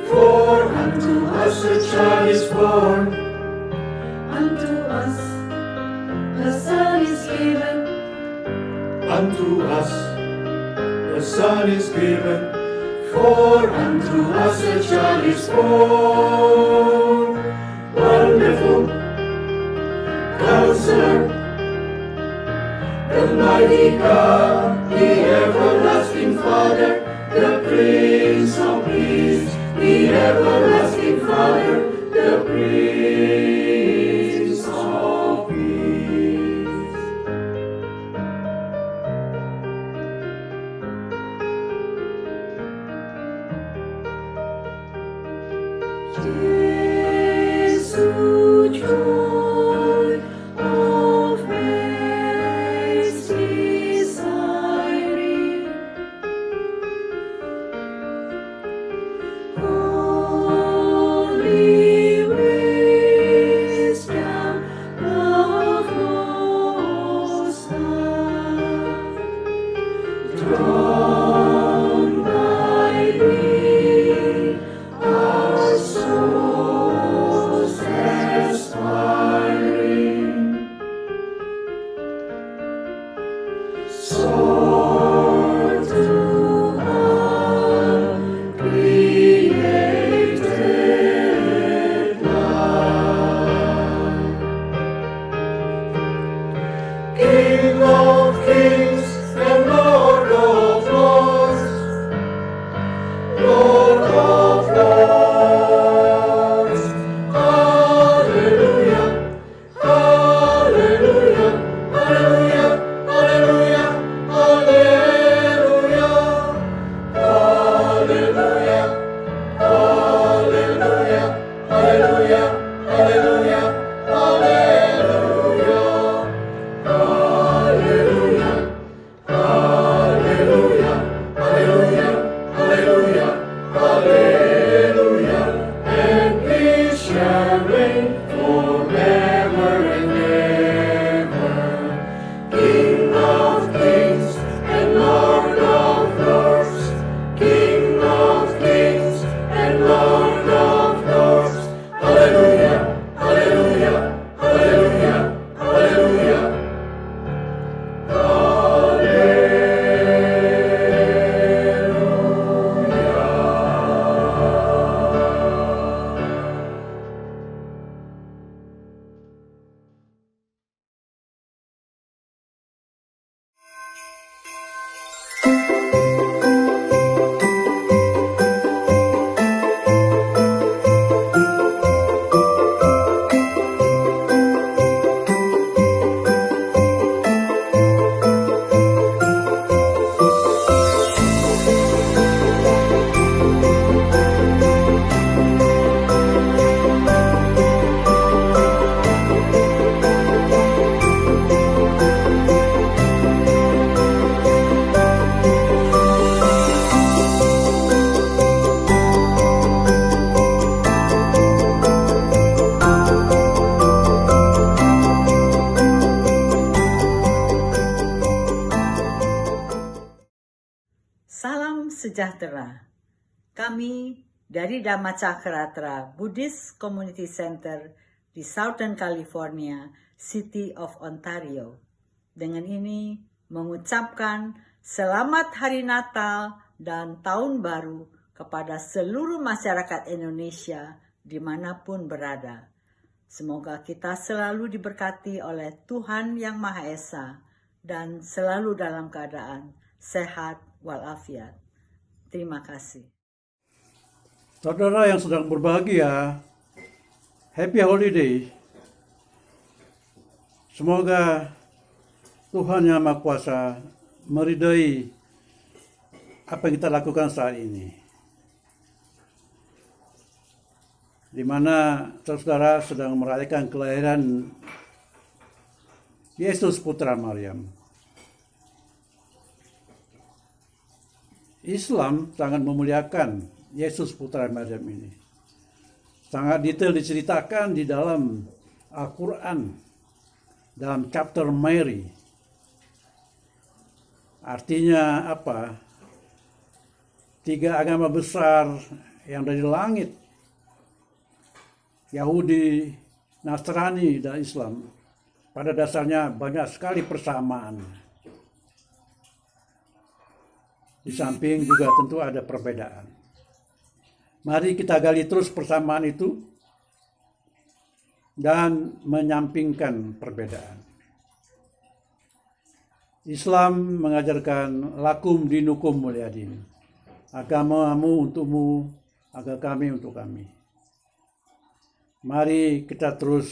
For unto us a child is born, unto us a son is given, unto us a son is given. For unto us a child is born. Wonderful Counselor, the mighty God, the everlasting Father, the Prince of Peace, the everlasting Father, the Prince of Peace. Jesus, joy of race desiring, holy wisdom of Most High, drawn by thee, our souls aspiring, soar to uncreated light. King of kings and Lord of lords, Lord of lords. Hallelujah, hallelujah, hallelujah, hallelujah, hallelujah, hallelujah, hallelujah, hallelujah, hallelujah, hallelujah, hallelujah, hallelujah, hallelujah, hallelujah, and He shall reign forever and ever. King of kings and Lord of lords, King of kings and Lord of lords. Hallelujah, hallelujah, hallelujah, hallelujah, Salam sejahtera. Kami dari Dhamma Cakratra Buddhist Community Center di Southern California, City of Ontario. Dengan ini mengucapkan selamat Hari Natal dan Tahun Baru kepada seluruh masyarakat Indonesia dimanapun berada. Semoga kita selalu diberkati oleh Tuhan Yang Maha Esa dan selalu dalam keadaan sehat walafiat. Terima kasih. Saudara yang sedang berbahagia, happy holiday. Semoga Tuhan Yang Maha Kuasa meridai apa yang kita lakukan saat ini. di mana saudara sedang merayakan kelahiran Yesus Putra Maryam. Islam sangat memuliakan Yesus Putra Maryam ini. Sangat detail diceritakan di dalam Al-Quran, dalam chapter Mary. Artinya apa? 3 agama besar yang dari langit, Yahudi, Nasrani, dan Islam, pada dasarnya banyak sekali persamaan. Di samping juga tentu ada perbedaan. Mari kita gali terus persamaan itu dan menyampingkan perbedaan. Islam mengajarkan lakum dinukum mulyadin. Agamamu untukmu, agama kami untuk kami. Mari kita terus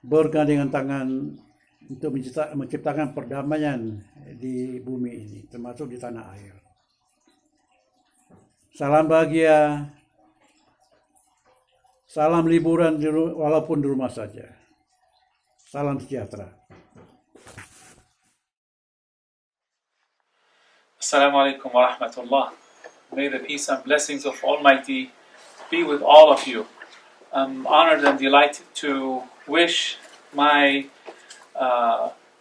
bergandengan tangan untuk menciptakan perdamaian di bumi ini, termasuk di tanah air. Salam bahagia, salam liburan walaupun di rumah saja. Salam sejahtera. Assalamualaikum warahmatullah. May the peace and blessings of Almighty be with all of you. I'm honored and delighted to wish my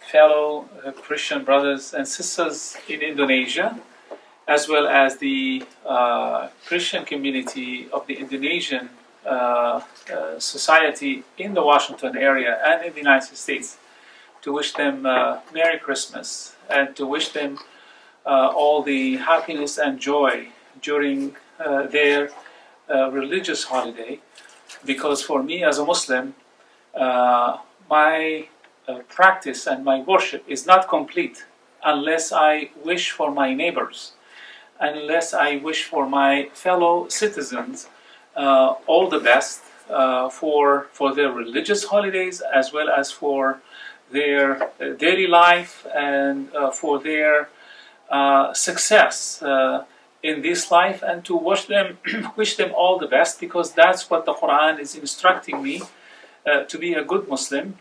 fellow Christian brothers and sisters in Indonesia, as well as the Christian community of the Indonesian society in the Washington area and in the United States, to wish them Merry Christmas and to wish them all the happiness and joy during their religious holiday. Because for me as a Muslim, my practice and my worship is not complete unless I wish for my neighbors, unless I wish for my fellow citizens all the best for their religious holidays, as well as for their daily life and for their success in this life, and to wish them all the best, because that's what the Quran is instructing me, to be a good Muslim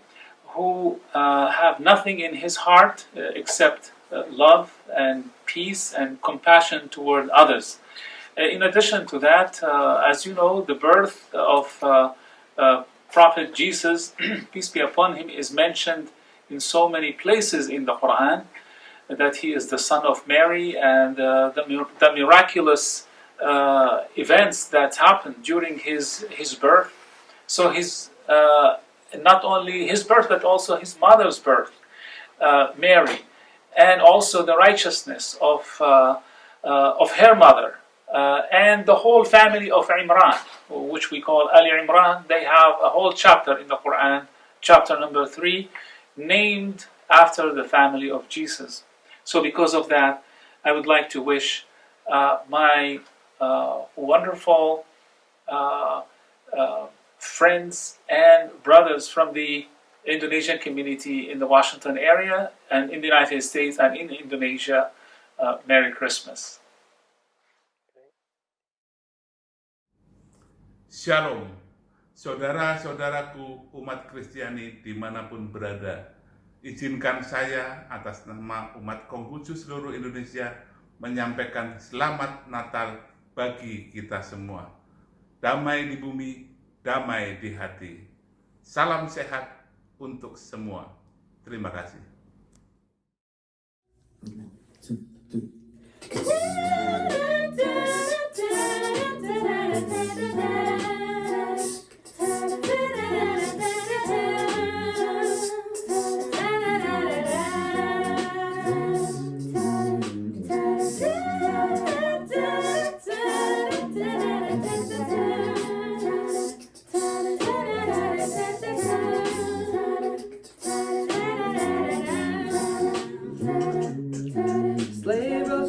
who have nothing in his heart except love and peace and compassion toward others. In addition to that, as you know, the birth of Prophet Jesus, peace be upon him, is mentioned in so many places in the Quran, that he is the son of Mary, and the miraculous events that happened during his birth. So his not only his birth, but also his mother's birth, Mary, and also the righteousness of her mother, and the whole family of Imran, which we call Ali Imran. They have a whole chapter in the Quran, chapter number 3, named after the family of Jesus. So because of that, I would like to wish my wonderful friends and brothers from the Indonesian community in the Washington area and in the United States and in Indonesia, Merry Christmas. Shalom, saudara-saudaraku umat Kristiani dimanapun berada. Izinkan saya atas nama umat Konghucu seluruh Indonesia menyampaikan selamat Natal bagi kita semua. Damai di bumi, damai di hati. Salam sehat untuk semua. Terima kasih. Sleigh bells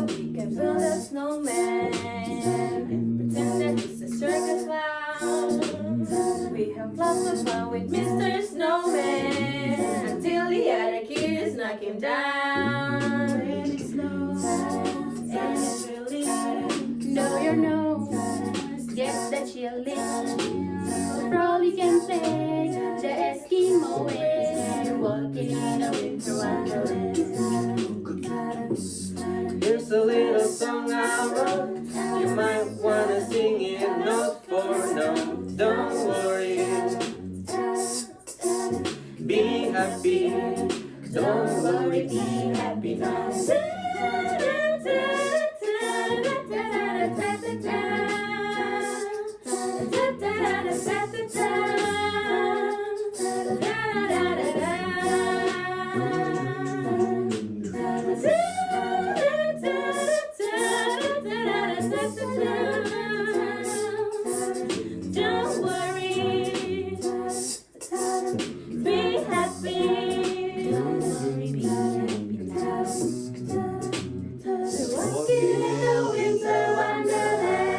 We can build a snowman and pretend that it's a circus clown. We have lots of fun with Mr. Snowman until the other kids knock him down. And it snows and it's really know your nose gets the chilling. Frolly can play the Eskimo way, walking in a winter wonderland. Here's a little song I wrote. You might wanna sing it note for note. Don't worry, be happy. Don't worry, be happy now. Don't worry, be happy. Don't worry, be happy now. Walking in the winter wonderland.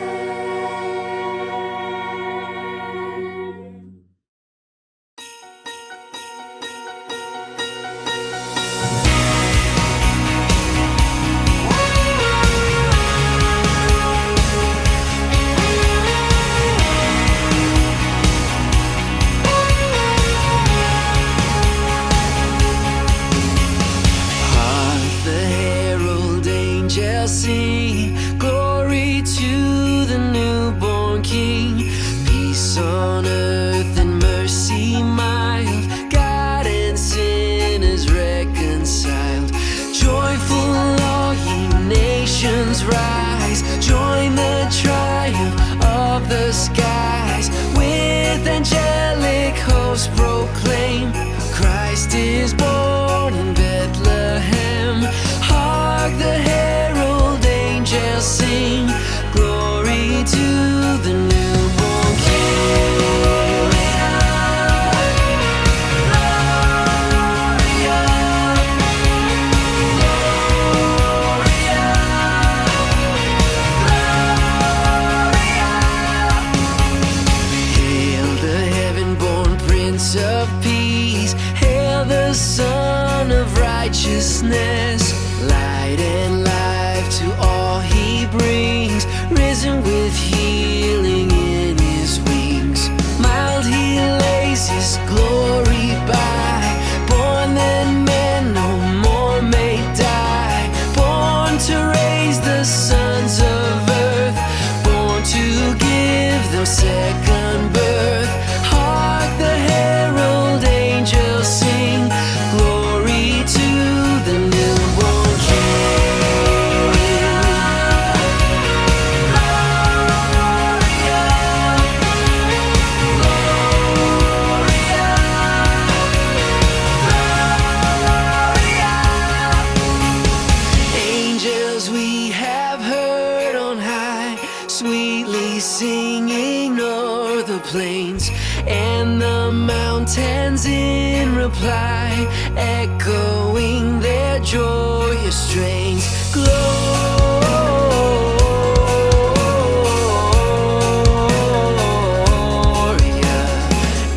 Hark the herald angels sing, glory to the newborn King. Peace on earth and mercy mild, God and sinners reconciled. Joyful all ye nations rise, join the triumph of the skies. With angelic hosts proclaim, Christ is born in Bethlehem. Hark the herald angels sing, glory to the newborn King. Hail the heaven-born Prince of Peace, hail the Son of Righteousness. Light and life to all he brings, risen with healing in his wings. Mild he lays his glory by, born that men no more may die. Born to raise the sons of earth, born to give them second birth. Hark the herald angels sing, glory to the newborn King. Angels we have heard on high, sweetly singing o'er the plains and the mountains in reply, echoing their joyous strains. Gloria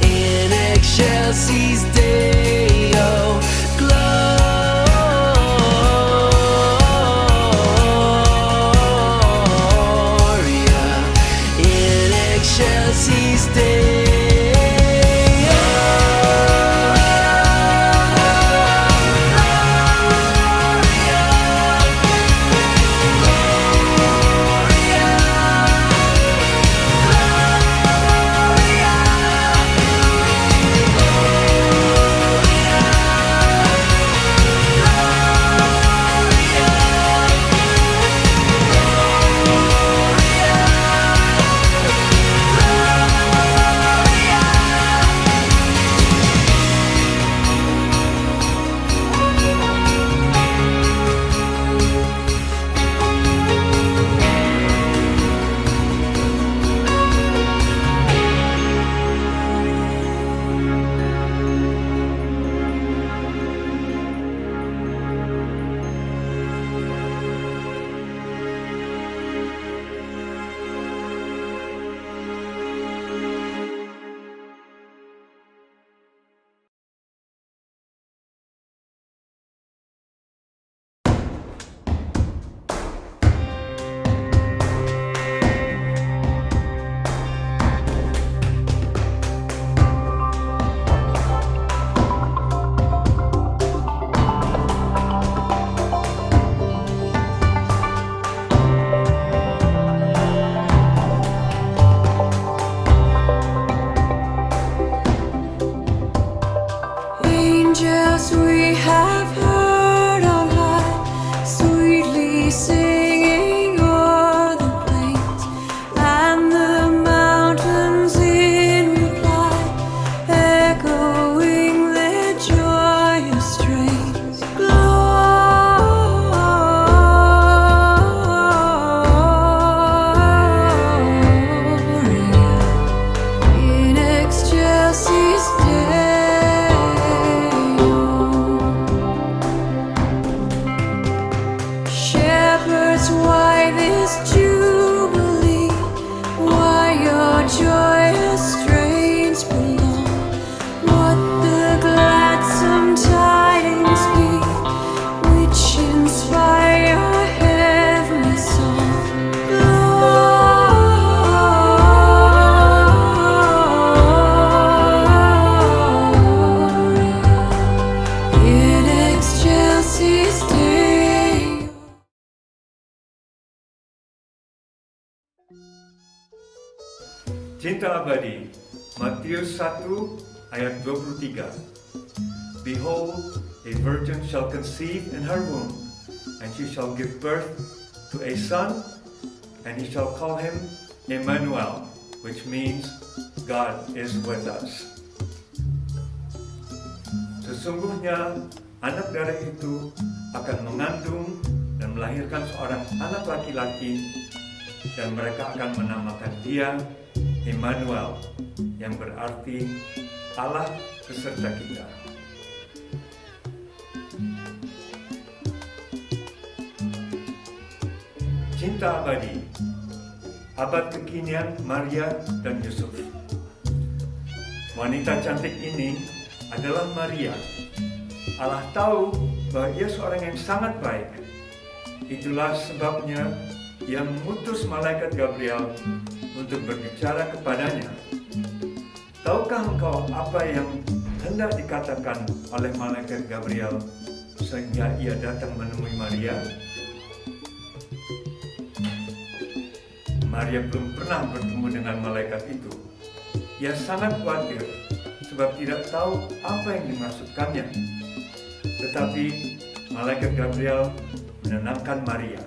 in excelsis Deo. Gloria in excelsis Deo. Cinta abadi, Matius 1 ayat 23. Behold, a virgin shall conceive in her womb, and she shall give birth to a son, and he shall call him Emmanuel, which means God is with us. Sesungguhnya anak darah itu akan mengandung dan melahirkan seorang anak laki-laki, dan mereka akan menamakan dia Emmanuel, yang berarti Allah beserta kita. Cinta abadi, abad kekinian Maria dan Yusuf. Wanita cantik ini adalah Maria. Allah tahu bahwa ia seorang yang sangat baik. Itulah sebabnya ia mengutus malaikat Gabriel untuk berbicara kepadanya. Tahukah engkau apa yang hendak dikatakan oleh malaikat Gabriel sehingga ia datang menemui Maria? Maria belum pernah bertemu dengan malaikat itu. Ia sangat khawatir sebab tidak tahu apa yang dimaksudkannya. Tetapi malaikat Gabriel menenangkan Maria.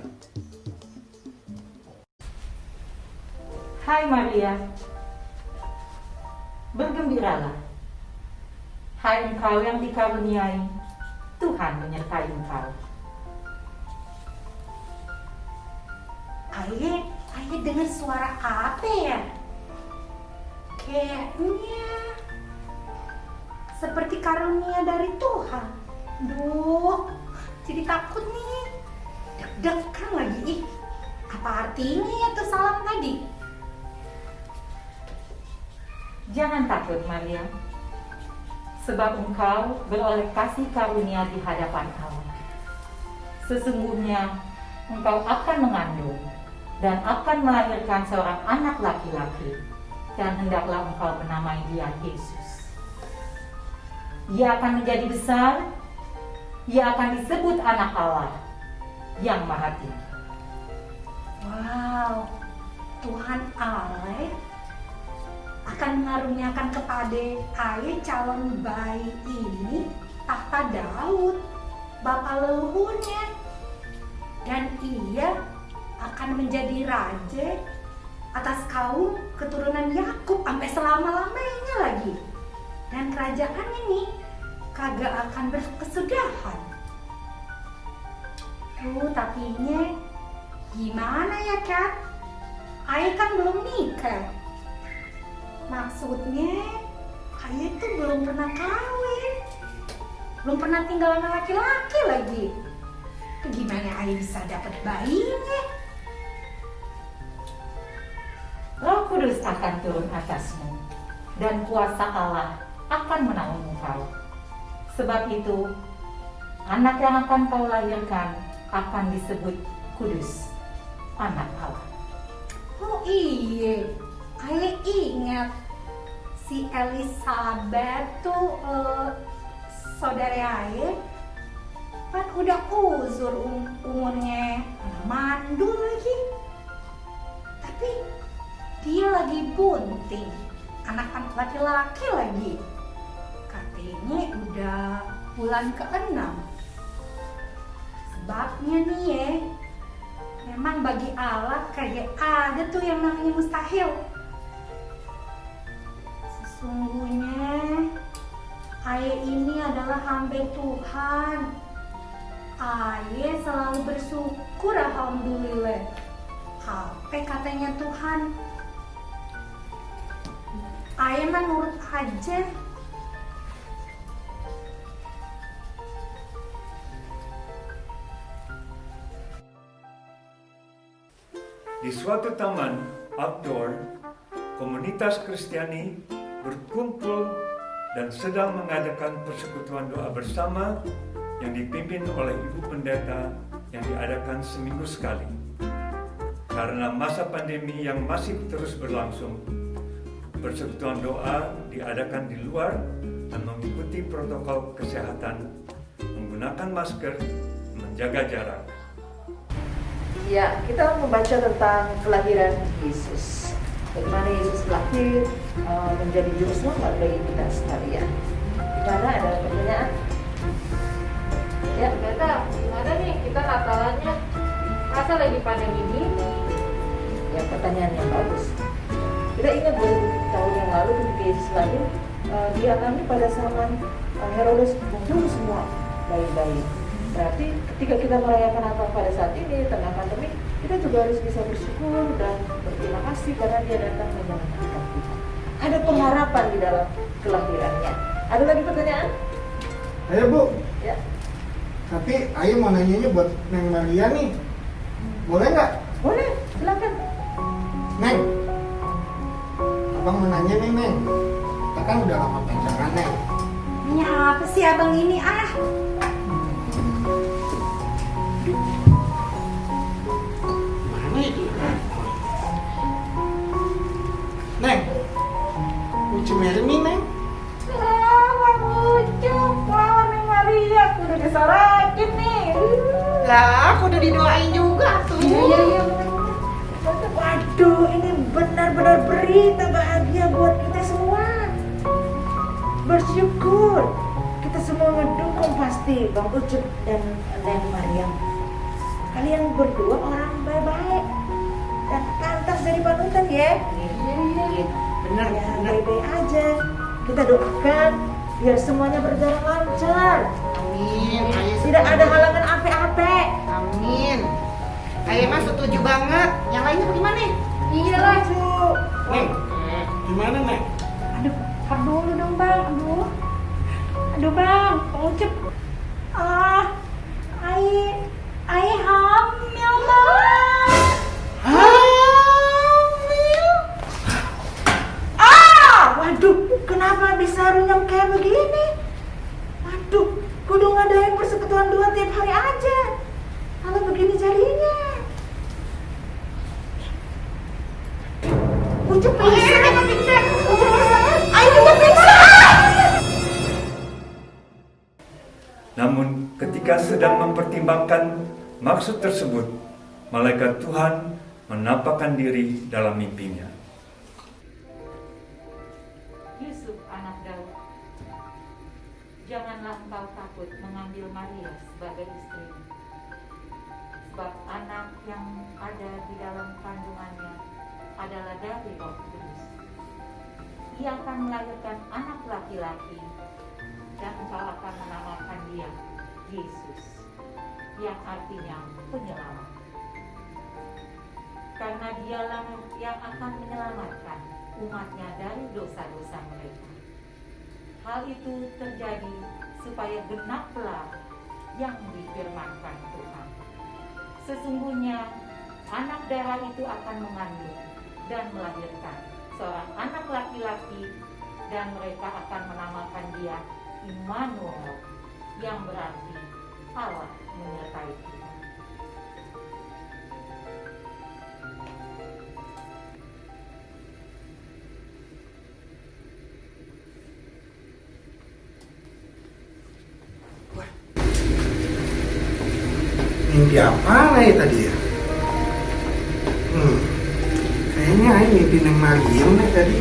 Hai Maria, bergembiralah. Hai engkau yang dikaruniai, Tuhan menyertai engkau. Ayah dengar suara apa ya? Kayaknya seperti karunia dari Tuhan. Duh, jadi takut nih. Deg-degan lagi. Apa artinya ya tuh salam tadi? Jangan takut Maria, sebab engkau beroleh kasih karunia di hadapan Allah. Sesungguhnya engkau akan mengandung dan akan melahirkan seorang anak laki-laki, dan hendaklah engkau menamai dia Yesus. Ia akan menjadi besar, ia akan disebut anak Allah yang Maha Tinggi. Wow, Tuhan Allah akan mengaruniakan kepada ayah calon bayi ini tahta Daud, bapa leluhurnya, dan ia akan menjadi raja atas kaum keturunan Yakub sampai selama-lamanya lagi. Dan kerajaannya nih kagak akan berkesudahan. Tapinya gimana ya Kat? Ayah kan belum nikah. Maksudnya ayah tuh belum pernah kawin, belum pernah tinggal sama laki-laki lagi. Gimana ayah bisa dapat bayinya? Roh Kudus akan turun atasmu, dan kuasa Allah akan menaungi engkau. Sebab itu, anak yang akan kau lahirkan akan disebut Kudus, anak Allah. Oh iya, ayah ingat si Elizabeth tuh saudara ayah kan udah uzur umurnya, mandul lagi. Tapi dia lagi bunting, anak laki-laki lagi. Katanya udah bulan ke-6. Sebabnya nih ya, memang bagi Allah kayak ada tuh yang namanya mustahil. Sesungguhnya ayah ini adalah hamba Tuhan. Ayah selalu bersyukur, alhamdulillah. Apa katanya Tuhan? Ayah mah nurut aja. Di suatu taman outdoor, komunitas Kristiani berkumpul dan sedang mengadakan persekutuan doa bersama yang dipimpin oleh Ibu Pendeta yang diadakan seminggu sekali. Karena masa pandemi yang masih terus berlangsung, persekutuan doa diadakan di luar dan mengikuti protokol kesehatan, menggunakan masker, menjaga jarak. Ya, kita membaca tentang kelahiran Yesus. Bagaimana Yesus lahir menjadi juru selamat bagi kita sekalian. Gimana, ada pertanyaan? Ya, Beta, gimana nih kita Natalannya? Masa lagi pandemi gini? Ya, pertanyaan yang bagus. Kita ingat 2000 tahun yang lalu ketika Yesus lahir, dialami pada zaman Herodes membunuh semua bayi-bayi. Berarti ketika kita merayakan Natal pada saat ini tengah pandemi, kita juga harus bisa bersyukur dan berterima kasih karena Dia datang menyelamatkan kita. Ada pengharapan di dalam kelahirannya. Ada lagi pertanyaan? Ayo Bu. Ya. Tapi Ayo mau nanyanya buat Neng Maria nih. Boleh nggak? Boleh, silakan. Neng, Abang mau nanya nih Neng. Kita kan udah lama pacaran Neng. Nanya apa sih abang ini Mana itu? Neng, lucu Mary nih Neng. Bang Ucup, lawan Neng Maria, aku udah disarakin nih. Lah, aku udah didoain juga tuh. Iya. Waduh, ini benar-benar berita bahagia buat kita semua. Bersyukur. Kita semua ngedukung pasti Bang Ucup dan Neng Maria. Kalian berdua orang baik-baik dan pantas jadi panutan ya. Iya. Benar ya, baik-baik aja. Kita doakan biar semuanya berjalan lancar. Amin. Tidak ada halangan apa-apa. Amin. Ayo mah setuju banget. Yang lainnya bagaimana? Iya lah, Neng, gimana Neng? Aduh dulu dong bang. Aduh bang, Bang Ucup. Ai hamil bang. Hamil? Waduh, kenapa bisa runyam kayak begini? Waduh, kudu ngadain persekutuan dua tiap hari aja. Kalau begini jadinya. Ucup pingsan. Ayo kita pingsan. Namun ketika sedang mempertimbangkan maksud tersebut, malaikat Tuhan menampakkan diri dalam mimpinya. Yusuf anak Daud, janganlah engkau takut mengambil Maria sebagai istri, sebab anak yang ada di dalam kandungannya adalah dari Roh Kudus. Ia akan melahirkan anak laki-laki, dan engkau akan menamakan dia Yesus, yang artinya penyelamat. Karena dialah yang akan menyelamatkan umatnya dari dosa-dosa mereka. Hal itu terjadi supaya genaplah yang difirmankan Tuhan. Sesungguhnya anak darah itu akan mengandung dan melahirkan seorang anak laki-laki, dan mereka akan menamakan dia Immanuel, yang berarti Allah menyertai kita. Mimpi apa ya tadi ya? Kayaknya Ayo mimpi Neng Maria nih tadi.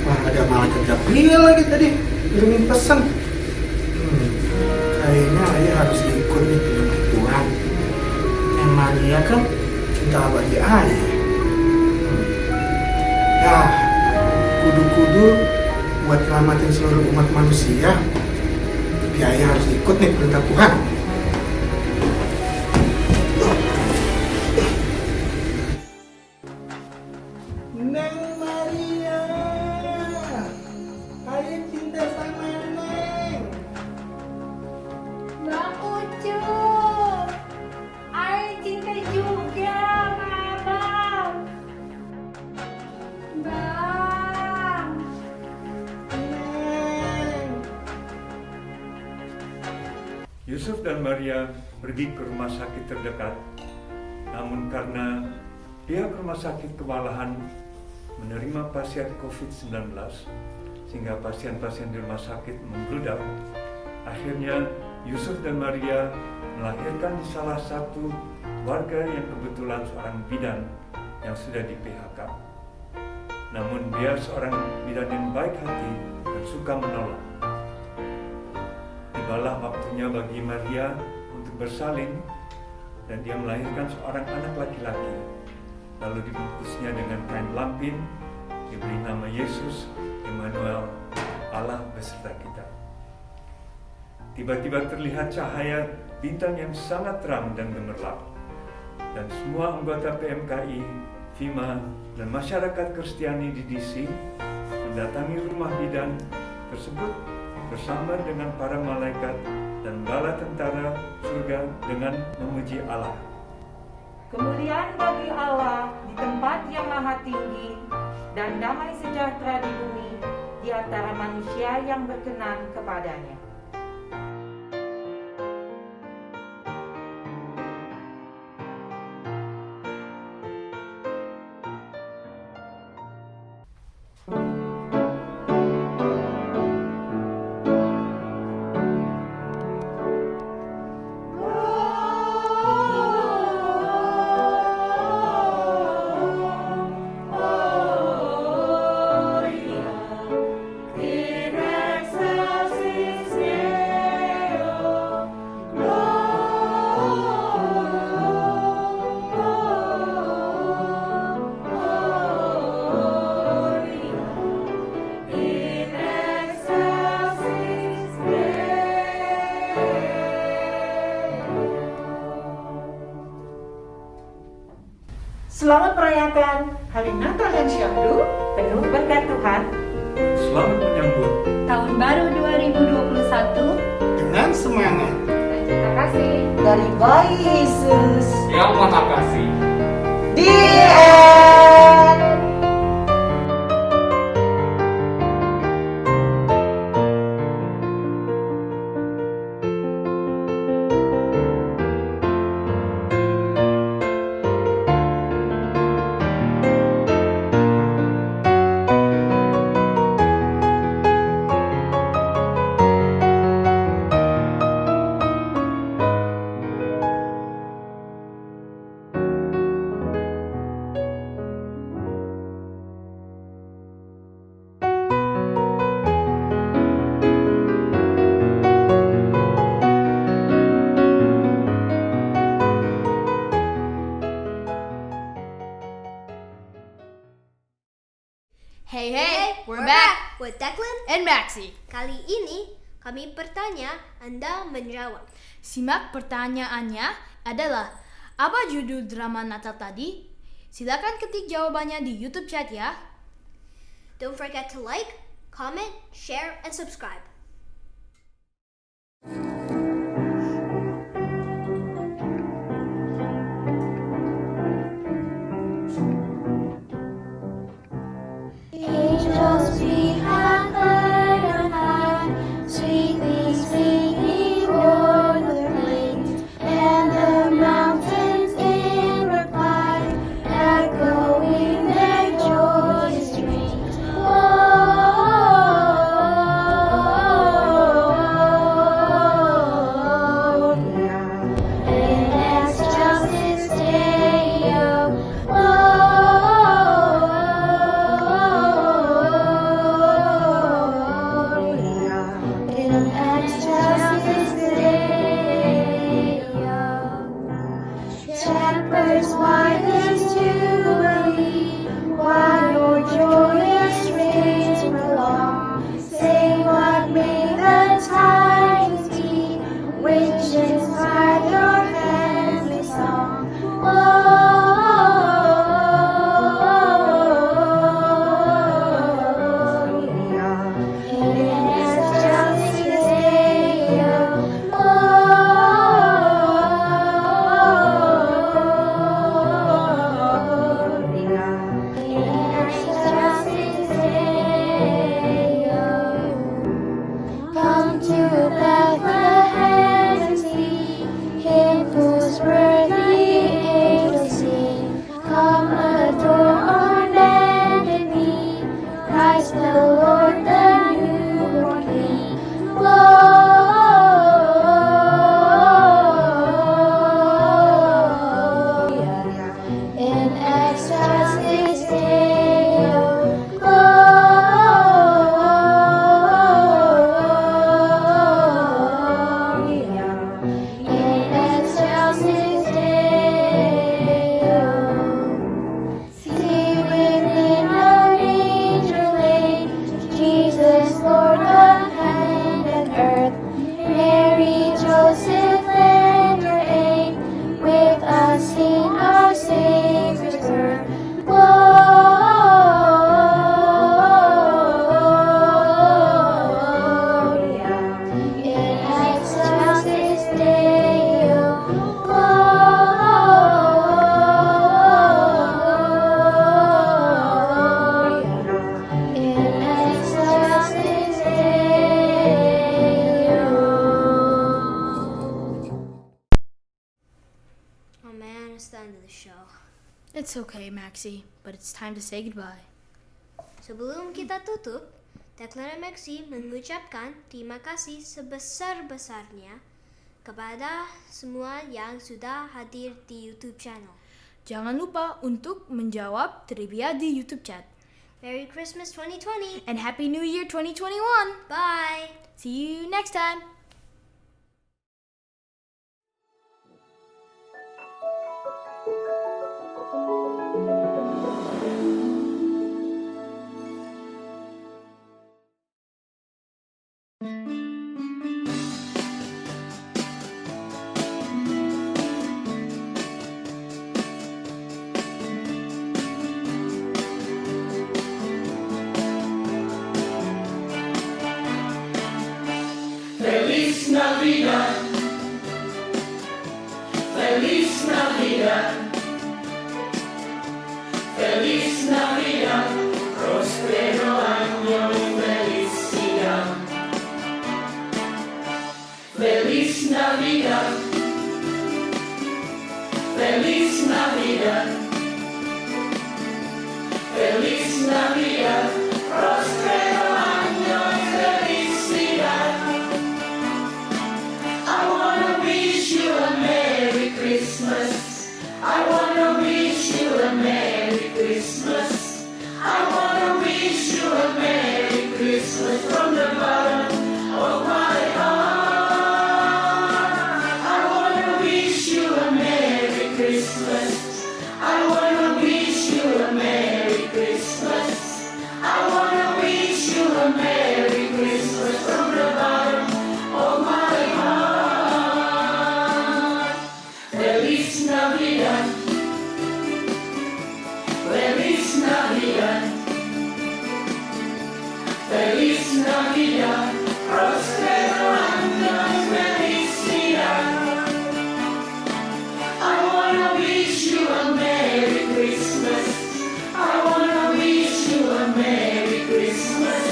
Wah, ada malaikat Gabriel lagi tadi kirimin pesan. Kayaknya Ayo harus ikut nih dengan Tuhan. Neng Maria kan cinta abadi Ayo. Ya, kudu-kudu buat selamatin seluruh umat manusia. Tapi Ayo harus ikut nih perintah Tuhan. Neng Maria, Ayo cinta sama Neng. Bang Ucup, Ai cinta juga sama abang. Bang. Yusuf dan Maria pergi ke rumah sakit terdekat, namun karena pihak rumah sakit kewalahan menerima pasien COVID-19 sehingga pasien-pasien di rumah sakit membludak, akhirnya Yusuf dan Maria melahirkan di salah satu warga yang kebetulan seorang bidan yang sudah di PHK. Namun dia seorang bidan yang baik hati dan suka menolong. Tibalah waktunya bagi Maria untuk bersalin dan dia melahirkan seorang anak laki-laki. Lalu dibungkusnya dengan kain lampin, diberi nama Yesus, Immanuel, Allah beserta kita. Tiba-tiba terlihat cahaya bintang yang sangat terang dan gemerlap. Dan semua anggota PMKI, FIMA, dan masyarakat Kristiani di DC mendatangi rumah bidan tersebut bersama dengan para malaikat dan bala tentara surga dengan memuji Allah. Kemuliaan bagi Allah di tempat yang maha tinggi dan damai sejahtera di bumi di antara manusia yang berkenan kepadanya. Selamat merayakan Hari Natal dan Syahdu penuh berkat Tuhan. Selamat menyambut Tahun Baru 2021 dengan semangat. Terima kasih dari bayi Yesus Yang Maha Kasih. The end. Hey, we're back with Declan and Maxi. Kali ini kami bertanya, Anda menjawab. Simak pertanyaannya adalah, apa judul drama Natal tadi? Silakan ketik jawabannya di YouTube chat ya. Don't forget to like, comment, share, and subscribe. Angels we have heard on high, sweetly singing o'er the plains, and the mountains in reply, echoing their joyous strain. In excelsis Deo, in excelsis Deo. Shepherds, why this jubilee? Why your joyous strains prolong? Say what may the tidings be, which inspire your heavenly song. In excelsis Deo. Oh man, it's the end of the show. It's okay, Maxie, but it's time to say goodbye. Sebelum kita tutup, Declan dan Maxie mengucapkan terima kasih sebesar-besarnya kepada semua yang sudah hadir di YouTube channel. Jangan lupa untuk menjawab trivia di YouTube chat. Merry Christmas 2020 and Happy New Year 2021. Bye. See you next time. Feliz Navidad, Feliz Navidad, Feliz Navidad, próspero año y felicidad. Feliz Navidad, Feliz Navidad, Feliz Navidad, próspero año y felicidad. I wanna wish you a Merry Christmas. I wanna wish you a Merry Christmas. I wanna wish you a Merry Christmas from the bottom of my heart. I wanna wish you a Merry Christmas. I wanna wish you a Merry Christmas. I wanna wish you a Merry Christmas from the bottom of my heart. Feliz Navidad, Feliz Navidad, Feliz Navidad, próspero año y felicidad. I wanna wish you a Merry Christmas. I wanna wish you a Merry Christmas.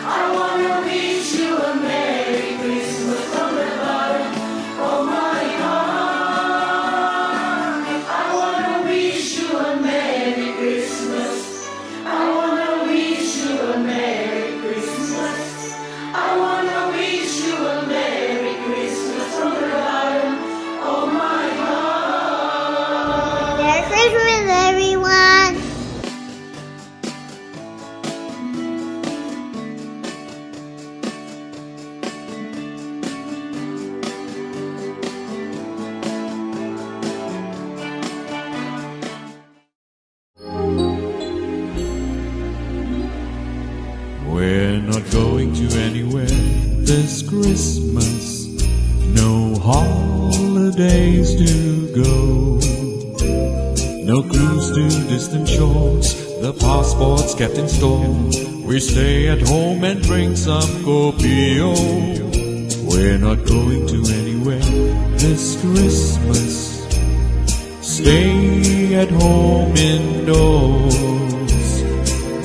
I wanna wish you a Merry Christmas from the bottom of my heart. I wanna wish you a Merry Christmas. I wanna wish you a Merry Christmas. I wanna wish you a Merry Christmas from the bottom of my heart. Merry Christmas, everyone! We're not going to anywhere this Christmas. No holidays to go. No cruise to distant shores. The passports kept in store. We stay at home and drink some copio. We're not going to anywhere this Christmas. Stay at home indoors.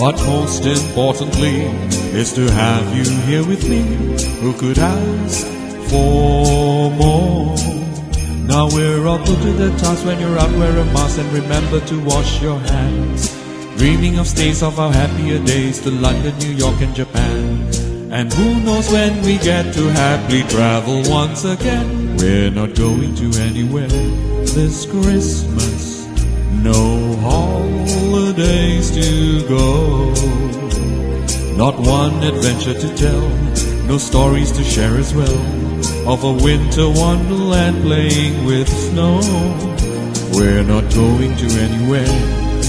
But most importantly is to have you here with me. Who could ask for more? Now we're all put to the task. When you're out, wear a mask and remember to wash your hands. Dreaming of stays of our happier days to London, New York and Japan. And who knows when we get to happily travel once again. We're not going to anywhere this Christmas. No holidays to go. Not one adventure to tell. No stories to share as well. Of a winter wonderland playing with snow. We're not going to anywhere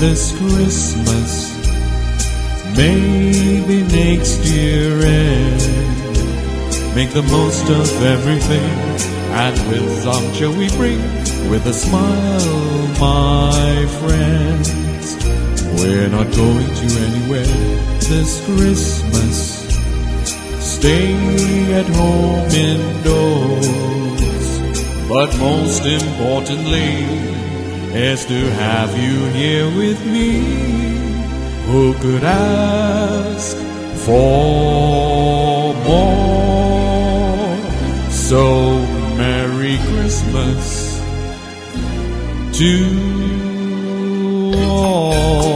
this Christmas. Maybe next year end. Make the most of everything. And with some cheer we bring. With a smile, my friends. We're not going to anywhere this Christmas. Stay at home indoors. But most importantly is to have you here with me. Who could ask for more? So Merry Christmas. to all.